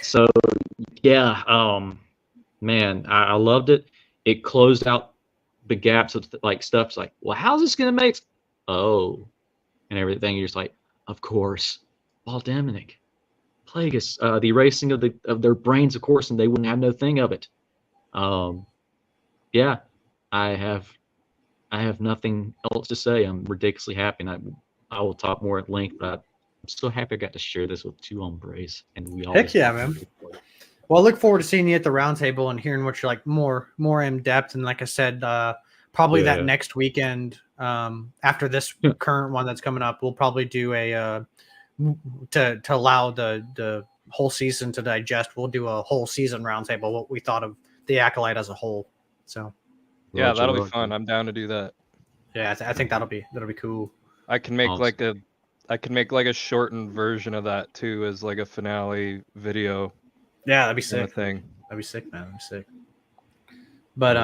So yeah, man, I loved it. It closed out the gaps of like stuff. It's like, well, how's this gonna make? Oh, and everything. You're just like, of course, Valdeminic, Plagueis, the erasing of their brains, of course, and they wouldn't have no thing of it. Yeah, I have nothing else to say. I'm ridiculously happy, and I will talk more at length. But I'm so happy I got to share this with two hombres, and we all. Heck yeah, man. Well, I look forward to seeing you at the roundtable and hearing what you're like more in depth. And like I said, probably that next weekend after this current one that's coming up, we'll probably do a to allow the whole season to digest. We'll do a whole season roundtable, what we thought of the Acolyte as a whole. So yeah, that'll be fun. I'm down to do that. Yeah, I think that'll be cool. I can make like a shortened version of that too, as like a finale video. Yeah, that'd be sick. Thing. That'd be sick, man. That'd be sick. But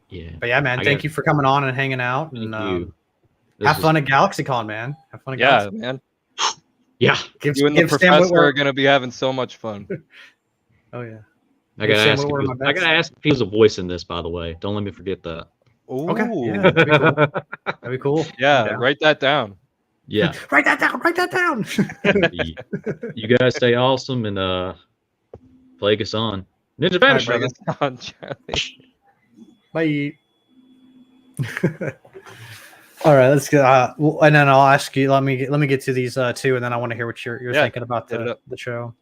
yeah. But yeah, man. Thank you for coming on and hanging out. Thank and you. Have fun at GalaxyCon, man. Have fun at GalaxyCon. Man. Yeah. You and the professor are gonna be having so much fun. Oh yeah. I gotta ask if he was a voice in this, by the way. Don't let me forget that. Ooh. Okay. Yeah, that'd be cool. That'd be cool. Yeah, write that down. Yeah. Write that down. You guys stay awesome and Plagueis on. Ninja Vanish. Plagueis on, Charlie. Bye. All right, let's get. And then I'll ask you. Let me get to these two, and then I want to hear what you're thinking about the show.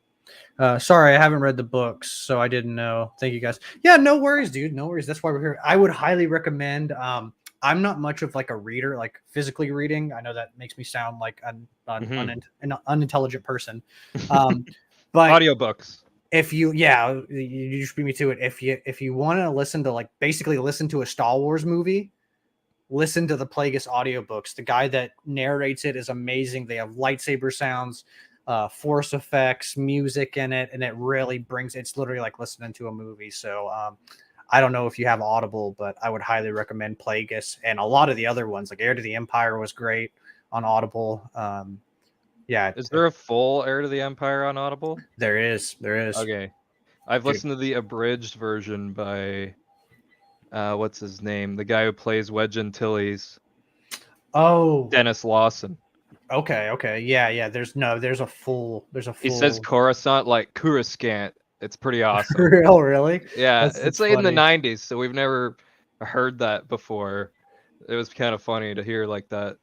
Sorry, I haven't read the books, so I didn't know. Thank you guys. Yeah, no worries, dude. No worries. That's why we're here. I would highly recommend. I'm not much of like a reader, like physically reading. I know that makes me sound like an unintelligent person. But audiobooks. If you just beat me to it. If you want to listen to like basically listen to a Star Wars movie, listen to the Plagueis audiobooks. The guy that narrates it is amazing. They have lightsaber sounds, force effects, music in it, and it really brings. It's literally like listening to a movie. So I don't know if you have Audible, but I would highly recommend Plagueis and a lot of the other ones. Like Heir to the Empire was great on Audible. Yeah. Is there a full Heir to the Empire on Audible? There is. Okay. I've listened to the abridged version by what's his name? The guy who plays Wedge Antilles. Oh. Dennis Lawson. Okay. Yeah. There's a full. He says Coruscant like Coruscant. It's pretty awesome. Oh, really? Yeah, it's like in the 90s, so we've never heard that before. It was kind of funny to hear like that.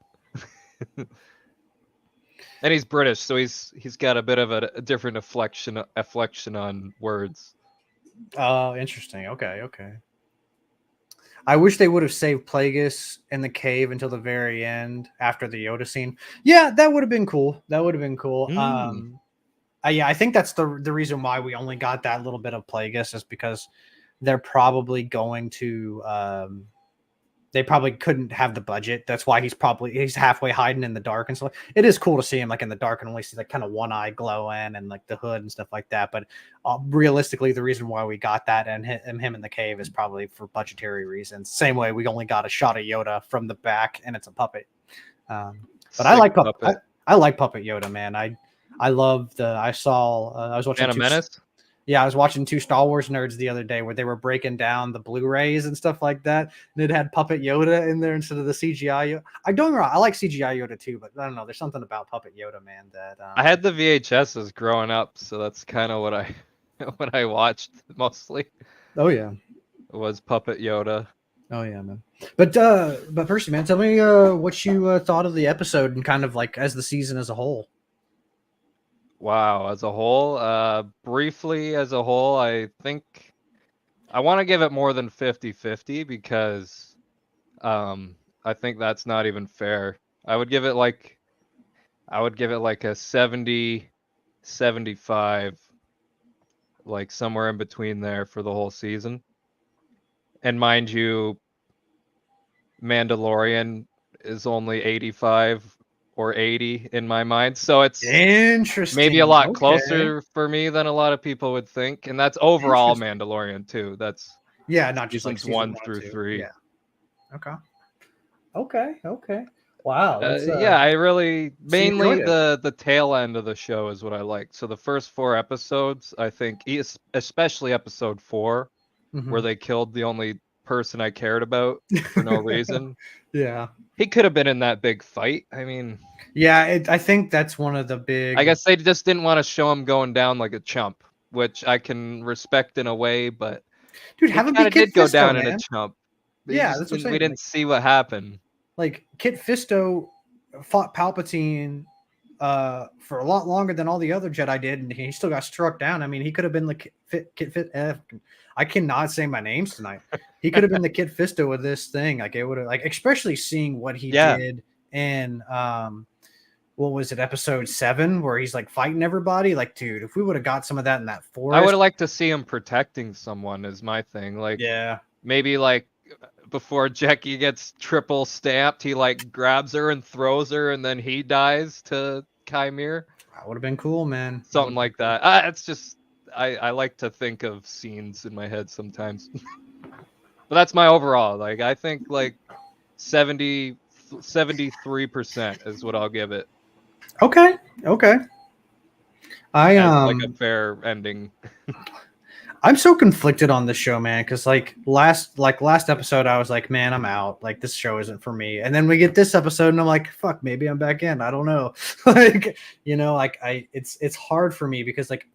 And he's British, so he's got a bit of a different afflection on words. Oh, interesting. Okay. I wish they would have saved Plagueis in the cave until the very end after the Yoda scene. Yeah, that would have been cool. Yeah, I think that's the reason why we only got that little bit of Plagueis is because they're probably going to they probably couldn't have the budget. That's why he's halfway hiding in the dark and stuff. It is cool to see him like in the dark and only see like kind of one eye glowing and like the hood and stuff like that. But realistically, the reason why we got that and him in the cave is probably for budgetary reasons. Same way we only got a shot of Yoda from the back and it's a puppet. But I like puppet. I like Puppet Yoda, man. I love I was watching Phantom Menace. Yeah, I was watching two Star Wars nerds the other day where they were breaking down the Blu-rays and stuff like that, and it had Puppet Yoda in there instead of the CGI. I don't get me wrong, I like CGI Yoda too, but I don't know. There's something about Puppet Yoda, man. That I had the VHSs growing up, so that's kind of what I watched mostly. Oh yeah, it was Puppet Yoda. Oh yeah, man. But Percy, man, tell me what you thought of the episode and kind of like as the season as a whole. Wow, as a whole, briefly as a whole, I think I want to give it more than 50-50 because I think that's not even fair. I would give it like a 70-75, like somewhere in between there for the whole season. And mind you, Mandalorian is only 85 or 80 in my mind. So it's Interesting. maybe a lot Okay. closer for me than a lot of people would think. And that's overall Interesting. Mandalorian too. That's Yeah, not just like seasons season 1 1 and through 2. 3. Yeah. Okay. Okay. Wow. That's Yeah, I really so you mainly enjoyed it. the tail end of the show is what I like. So the first 4 episodes, I think, especially episode 4, where Mhm. they killed the only person I cared about for no reason. Yeah. He could have been in that big fight. I mean, Yeah, I think that's one of the I big guess they just didn't want to show him going down like a chump, which I can respect in a way, but dude. he Have him be kind of Kit did go Fisto, down in a man. chump. Yeah, that's what I'm We saying. didn't see what happened. Like Kit Fisto fought Palpatine for a lot longer than all the other Jedi did, and he still got struck down. I mean, he could have been the I cannot say my names tonight. He could have been the Kit Fisto of this thing. Like it would have, like, especially seeing what he Yeah. did in what was it, episode 7, where he's like fighting everybody. Like, dude, if we would have got some of that in that forest, I would have liked to see him protecting someone is my thing. Like, yeah, maybe like before Jackie gets triple stamped, he like grabs her and throws her, and then he dies to Chimere. that would have been cool, man. Something like that. It's just I like to think of scenes in my head sometimes. But that's my overall. Like I think like 73% is what I'll give it. Okay. I As like a fair ending. I'm so conflicted on this show, man, because like last episode, I was like, man, I'm out. Like this show isn't for me. And then we get this episode, and I'm like, fuck, maybe I'm back in. I don't know. Like, like it's hard for me because like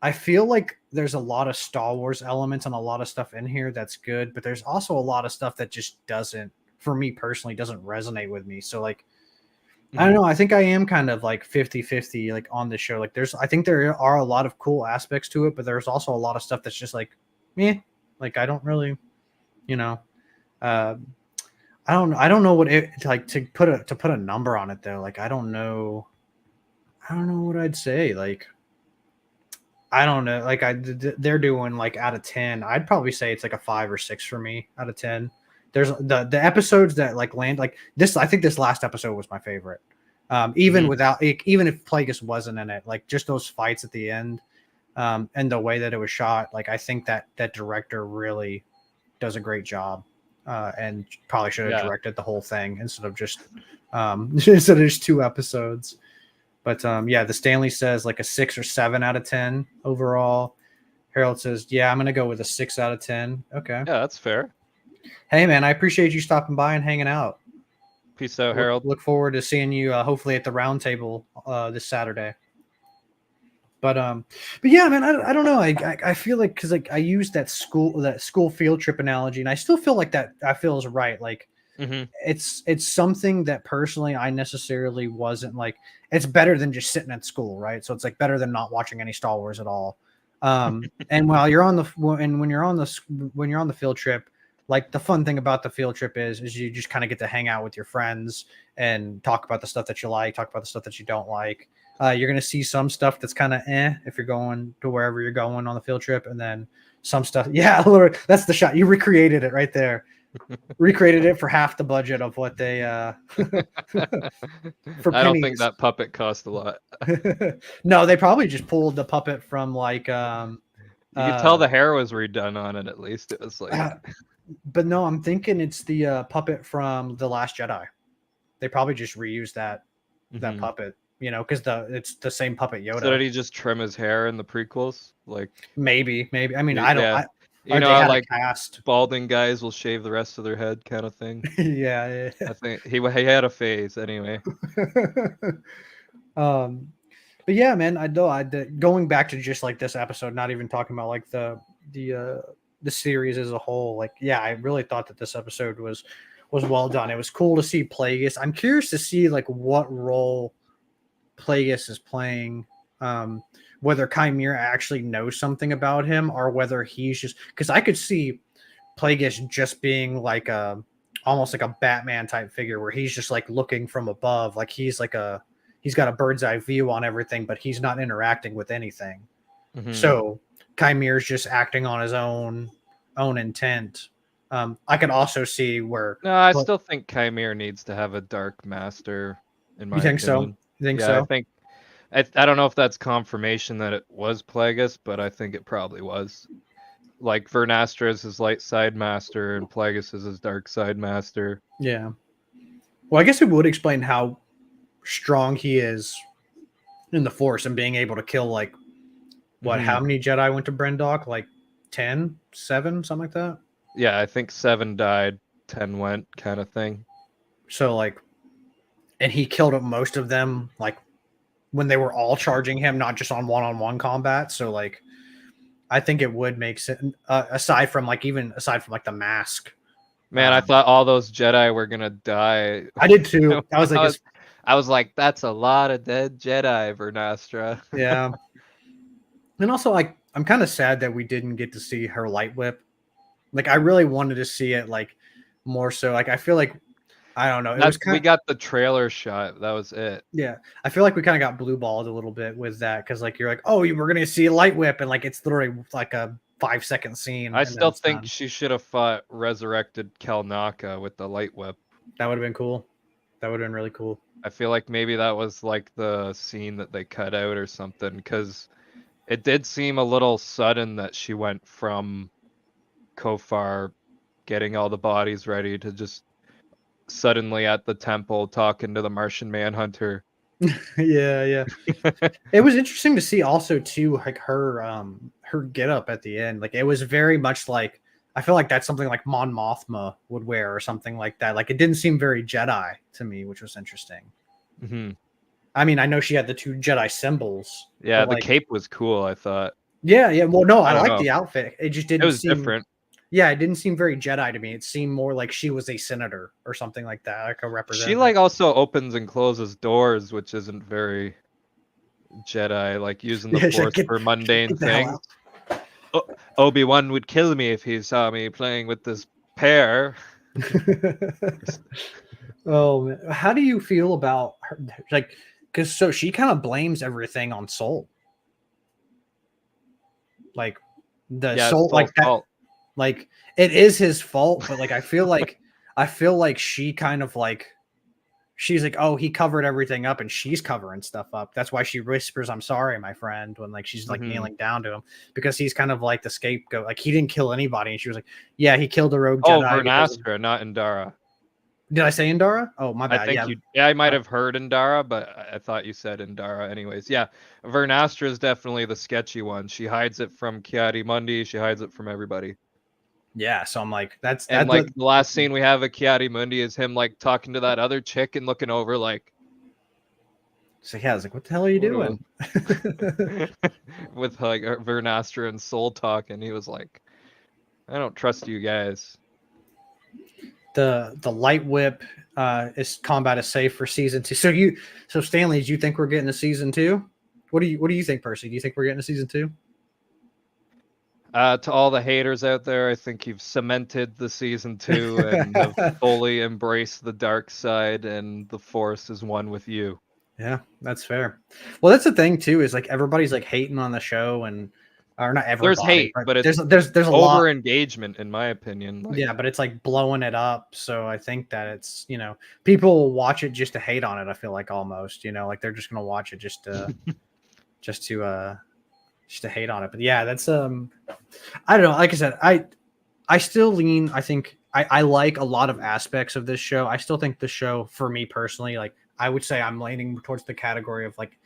I feel like there's a lot of Star Wars elements and a lot of stuff in here that's good, but there's also a lot of stuff that just doesn't, for me personally, doesn't resonate with me. So like I don't know. I think I am kind of like 50-50 like on this show. Like I think there are a lot of cool aspects to it, but there's also a lot of stuff that's just like, like I don't really, you know, uh, I don't know what it like to put a number on it though. Like, I don't know what I'd say. Like, I don't know. Like they're doing like out of 10, I'd probably say it's like a 5 or 6 for me out of 10. There's the episodes that like land like this. I think this last episode was my favorite. Even if Plagueis wasn't in it, like just those fights at the end, and the way that it was shot, like I think that director really does a great job, and probably should have directed the whole thing instead of just instead of just 2 episodes. But yeah, the Stanley says like a 6 or 7 out of 10 overall. Harold says, yeah, I'm gonna go with a 6 out of 10. Okay. Yeah, that's fair. Hey, man, I appreciate you stopping by and hanging out. Peace out, Harold. Look forward to seeing you hopefully at the round table this Saturday. But yeah, man, I don't know. I feel like because like I used that school field trip analogy, and I still feel like that I feel is right. Like it's something that personally I necessarily wasn't like. It's better than just sitting at school, right? So it's like better than not watching any Star Wars at all. And while you're on the when you're on the field trip, like the fun thing about the field trip is you just kind of get to hang out with your friends and talk about the stuff that you like, talk about the stuff that you don't like. You're going to see some stuff that's kind of if you're going to wherever you're going on the field trip, and then some stuff. Yeah, that's the shot. You recreated it right there. Recreated it for half the budget of what they for I don't think pennies. that puppet cost a lot. No, they probably just pulled the puppet from like you could tell the hair was redone on it. At least it was like but no, I'm thinking it's the puppet from The Last Jedi. They probably just reused that puppet, because it's the same puppet Yoda. So did he just trim his hair in the prequels? Like maybe. I mean, I don't. Yeah. They how had like a cast. balding guys will shave the rest of their head, kind of thing. Yeah. I think he had a phase anyway. But yeah, man, going back to just like this episode, not even talking about like the the series as a whole. Like, yeah, I really thought that this episode was well done. It was cool to see Plagueis. I'm curious to see like what role Plagueis is playing. Whether Chimera actually knows something about him or whether he's just, because I could see Plagueis just being like almost like a Batman type figure where he's just like looking from above, like he's got a bird's eye view on everything, but he's not interacting with anything. Mhm. So Chimera's just acting on his own intent. I could also see where. No, I still think Chimera needs to have a Dark Master. In my You think so? opinion. You think Yeah, so? I think. I don't know if that's confirmation that it was Plagueis, but I think it probably was. Like Vernastra is his light side master, and Plagueis is his dark side master. Yeah. Well, I guess it would explain how strong he is in the Force and being able to kill like what? Mhm. How many Jedi went to Brendok? Like 10, 7, something like that. Yeah, I think 7 died, 10 went, kind of thing. So like, and he killed most of them like when they were all charging him, not just on one-on-one combat. So like, I think it would make sense. Aside from like the mask. Man, I thought all those Jedi were gonna die. I did too. I was like, I was like, that's a lot of dead Jedi, Vernastra. yeah. And also, like, I'm kind of sad that we didn't get to see her light whip. Like, I really wanted to see it, like, more so. Like, I feel like, I don't know. It was We got the trailer shot. That was it. Yeah. I feel like we kind of got blue balled a little bit with that because, like, you're like, oh, we're going to see a light whip. And, like, it's literally like a 5-second scene. I still think she should have fought resurrected Kalnaka with the light whip. That would have been cool. That would have been really cool. I feel like maybe that was, like, the scene that they cut out or something because it did seem a little sudden that she went from Kofar getting all the bodies ready to just suddenly at the temple talking to the Martian Manhunter. Yeah. It was interesting to see also too, like her get up at the end. Like it was very much like, I feel like that's something like Mon Mothma would wear or something like that. Like it didn't seem very Jedi to me, which was interesting. Mm-hmm. I mean, I know she had the 2 Jedi symbols. Yeah, the like, cape was cool, I thought. Yeah. Well, no, I don't liked know. the outfit. It just didn't. It was different. Yeah, it didn't seem very Jedi to me. It seemed more like she was a senator or something like that, like a representative. She like also opens and closes doors, which isn't very Jedi, like using the Force for mundane things. Obi-Wan would kill me if he saw me playing with this pair. Oh, man. How do you feel about her? Like, because so she kind of blames everything on Soul. Like Soul, like that. Fault. Like it is his fault, but like I feel like she kind of like she's like, oh, he covered everything up and she's covering stuff up. That's why she whispers, "I'm sorry, my friend," when like she's like kneeling down to him because he's kind of like the scapegoat. Like he didn't kill anybody, and she was like, "Yeah, he killed a rogue Jedi." Oh, Vernastra, not Indara. Did I say Indara? Oh, my bad. I think I might have heard Indara, but I thought you said Indara. Anyways, yeah, Vernastra is definitely the sketchy one. She hides it from Kiadi-Mundi. She hides it from everybody. Yeah, so I'm like, that's like the last scene we have of Kiadi-Mundi is him like talking to that other chick and looking over like. So yeah, I was like, what the hell are you doing? With like Vernastra and Soul talking, he was like, I don't trust you guys. The light whip is combat is safe for season 2. So Stanley, do you think we're getting a season 2? What do you think, Percy? Do you think we're getting a season 2? To all the haters out there, I think you've cemented the season 2 and have fully embraced the dark side, and the Force is one with you. Yeah, that's fair. Well, that's the thing too, is like everybody's like hating on the show, and or not everybody. There's hate, but it's there's a lot over engagement, in my opinion. Like, yeah, but it's like blowing it up. So I think that it's, people will watch it just to hate on it. I feel like almost, like they're just gonna watch it just to just to hate on it. But yeah, that's I don't know. Like I said, I still lean. I think I like a lot of aspects of this show. I still think the show, for me personally, like I would say I'm leaning towards the category of like,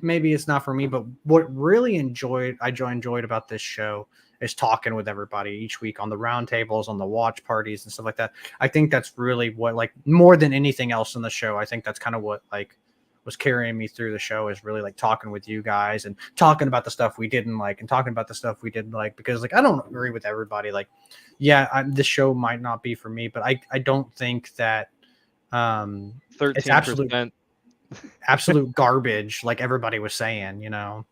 maybe it's not for me. But what really enjoyed about this show is talking with everybody each week on the round tables, on the watch parties and stuff like that. I think that's really what, like, more than anything else in the show, I think that's kind of what like was carrying me through the show is really like talking with you guys and talking about the stuff we didn't like and talking about the stuff we did like, because like I don't agree with everybody. Like, yeah, this show might not be for me, but I don't think that it's 13%. absolute garbage like everybody was saying, you know.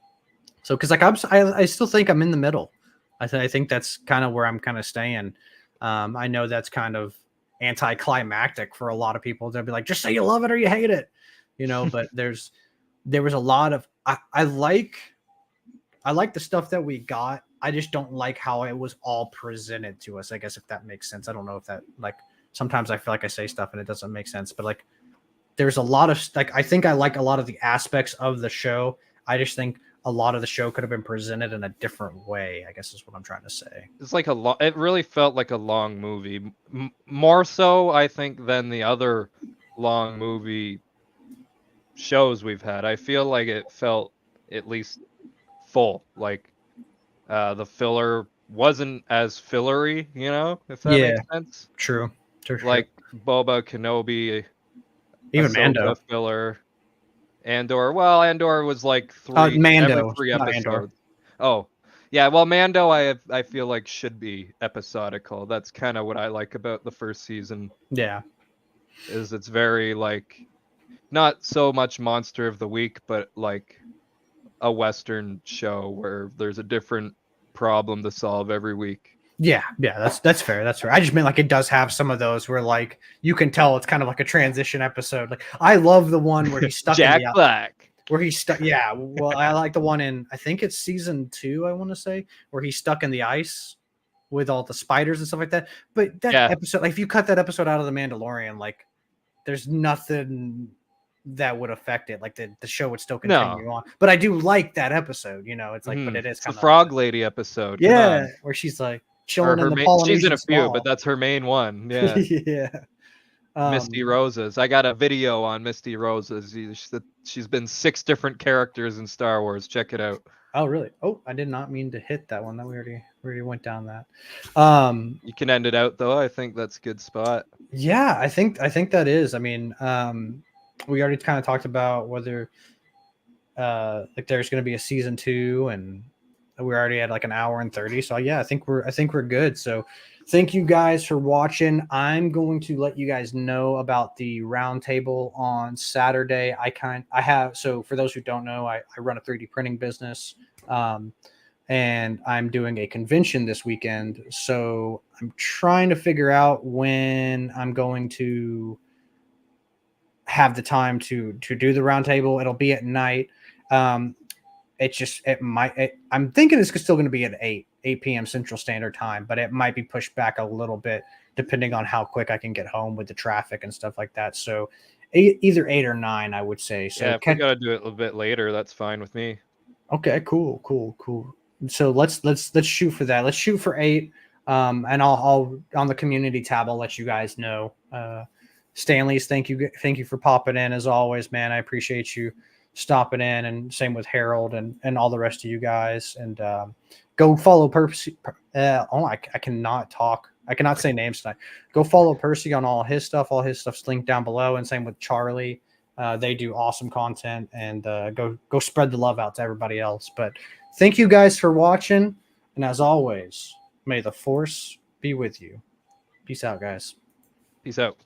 So because like I still think I'm in the middle. I think that's kind of where I'm kind of staying. I know that's kind of anticlimactic for a lot of people. They'll be like, just say you love it or you hate it, you know. But there was a lot of I like the stuff that we got. I just don't like how it was all presented to us, I guess, if that makes sense. I don't know if that, like, sometimes I feel like I say stuff and it doesn't make sense, but like there's a lot of like I think I like a lot of the aspects of the show. I just think a lot of the show could have been presented in a different way, I guess is what I'm trying to say. It's like it really felt like a long movie. More so, I think, than the other long movie shows we've had. I feel like it felt at least full. Like the filler wasn't as fillery, you know, if that Yeah, makes sense. true. Like Boba Kenobi, Even Ahsoka Mando. filler. Andor. Well, Andor was like Mando, every 3 not Andor. episodes. Oh, yeah. Well, Mando, I feel like should be episodical. That's kind of what I like about the first season. Yeah. Is it's very like not so much monster of the week, but like a Western show where there's a different problem to solve every week. Yeah, that's fair. That's fair. I just meant like it does have some of those where like you can tell it's kind of like a transition episode. Like I love the one where he's stuck Jack in the Black. where he's stuck. Yeah, well, I like the one in I think it's season 2. I want to say where he's stuck in the ice with all the spiders and stuff like that. But that episode, like if you cut that episode out of the Mandalorian, like there's nothing that would affect it. Like the show would still continue on. But I do like that episode. You know, it's like, but it is kind of the Frog Lady episode. Yeah, where she's like chilling in the Polynesian she's in a few, swamp. but that's her main one. Yeah. Yeah. Misty Roses. I got a video on Misty Roses. She's been 6 different characters in Star Wars. Check it out. Oh, really? Oh, I did not mean to hit that one. That we already went down that. You can end it out though. I think that's a good spot. Yeah, I think that is. I mean, we already kind of talked about whether like there's going to be a season 2, and we already had like an hour and 30. So yeah, I think we're good. So thank you guys for watching. I'm going to let you guys know about the roundtable on Saturday. So for those who don't know, I run a 3D printing business, and I'm doing a convention this weekend. So I'm trying to figure out when I'm going to have the time to do the roundtable. It'll be at night. I'm thinking it's still going to be at 8 p.m. Central Standard Time, but it might be pushed back a little bit depending on how quick I can get home with the traffic and stuff like that. So either 8 or 9, I would say. So yeah, if we got to do it a little bit later, that's fine with me. Okay, cool. So let's shoot for that. Let's shoot for 8. And I'll on the community tab, I'll let you guys know. Stanley's, thank you for popping in as always, man. I appreciate you stopping in, and same with Harold and all the rest of you guys. And go follow Percy. I cannot talk. I cannot say names tonight. Go follow Percy on all his stuff. All his stuff's linked down below, and same with Charlie. They do awesome content, and go spread the love out to everybody else. But thank you guys for watching, and as always, may the Force be with you. Peace out, guys. Peace out.